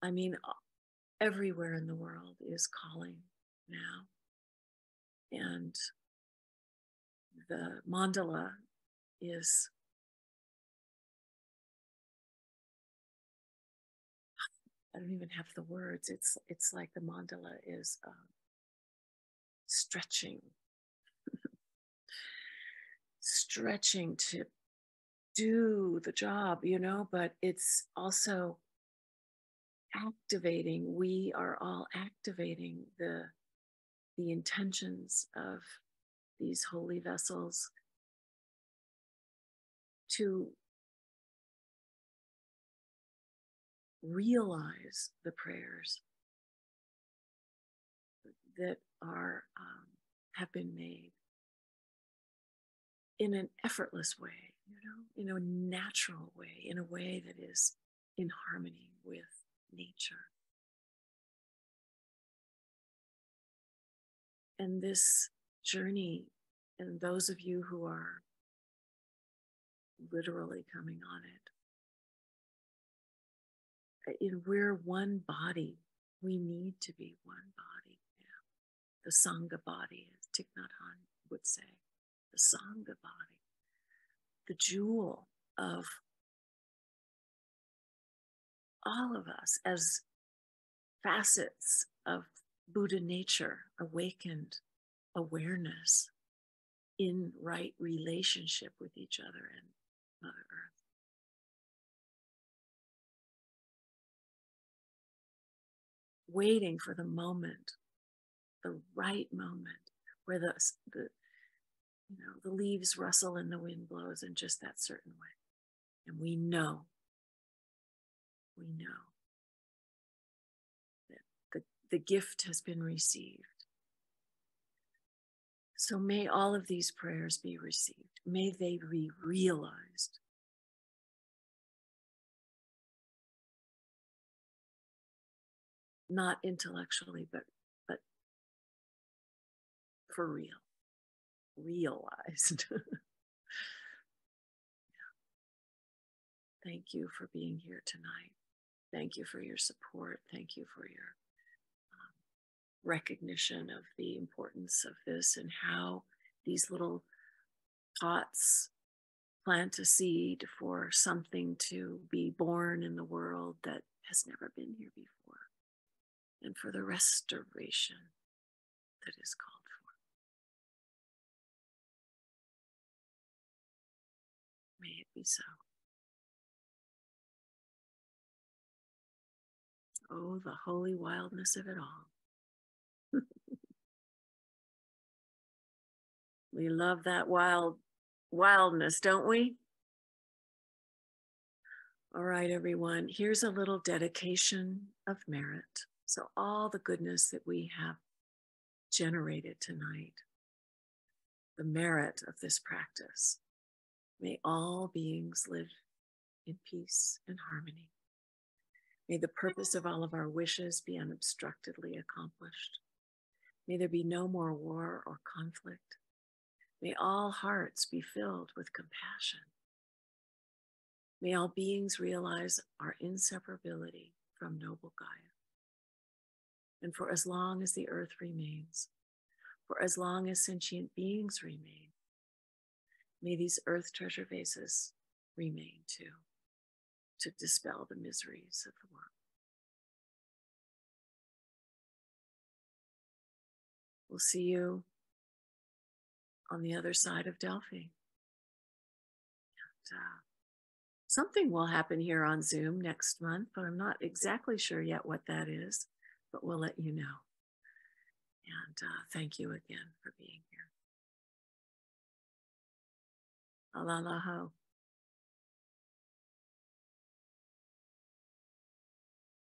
I mean, everywhere in the world is calling now. And the mandala is, I don't even have the words. It's like the mandala is stretching to do the job, you know, but it's also activating. We are all activating the intentions of these holy vessels to realize the prayers that are have been made in an effortless way, you know, in a natural way, in a way that is in harmony with nature. And this journey, and those of you who are literally coming on it, we're one body. We need to be one body now. The Sangha body, as Thich Nhat Hanh would say, the Sangha body, the jewel of all of us as facets of Buddha nature, awakened awareness in right relationship with each other and Mother Earth. Waiting for the moment, the right moment, where the leaves rustle and the wind blows in just that certain way. And we know that the gift has been received. So may all of these prayers be received. May they be realized. Not intellectually, but for real, realized. Yeah. Thank you for being here tonight. Thank you for your support. Thank you for your recognition of the importance of this and how these little pots plant a seed for something to be born in the world that has never been here before, and for the restoration that is called for. May it be so. Oh, the holy wildness of it all. We love that wildness, don't we? All right, everyone, here's a little dedication of merit. So all the goodness that we have generated tonight, the merit of this practice, may all beings live in peace and harmony. May the purpose of all of our wishes be unobstructedly accomplished. May there be no more war or conflict. May all hearts be filled with compassion. May all beings realize our inseparability from noble Gaia. And for as long as the earth remains, for as long as sentient beings remain, may these earth treasure vases remain too, to dispel the miseries of the world. We'll see you on the other side of Delphi. And, something will happen here on Zoom next month, but I'm not exactly sure yet what that is, but we'll let you know. And thank you again for being here. Alalaho.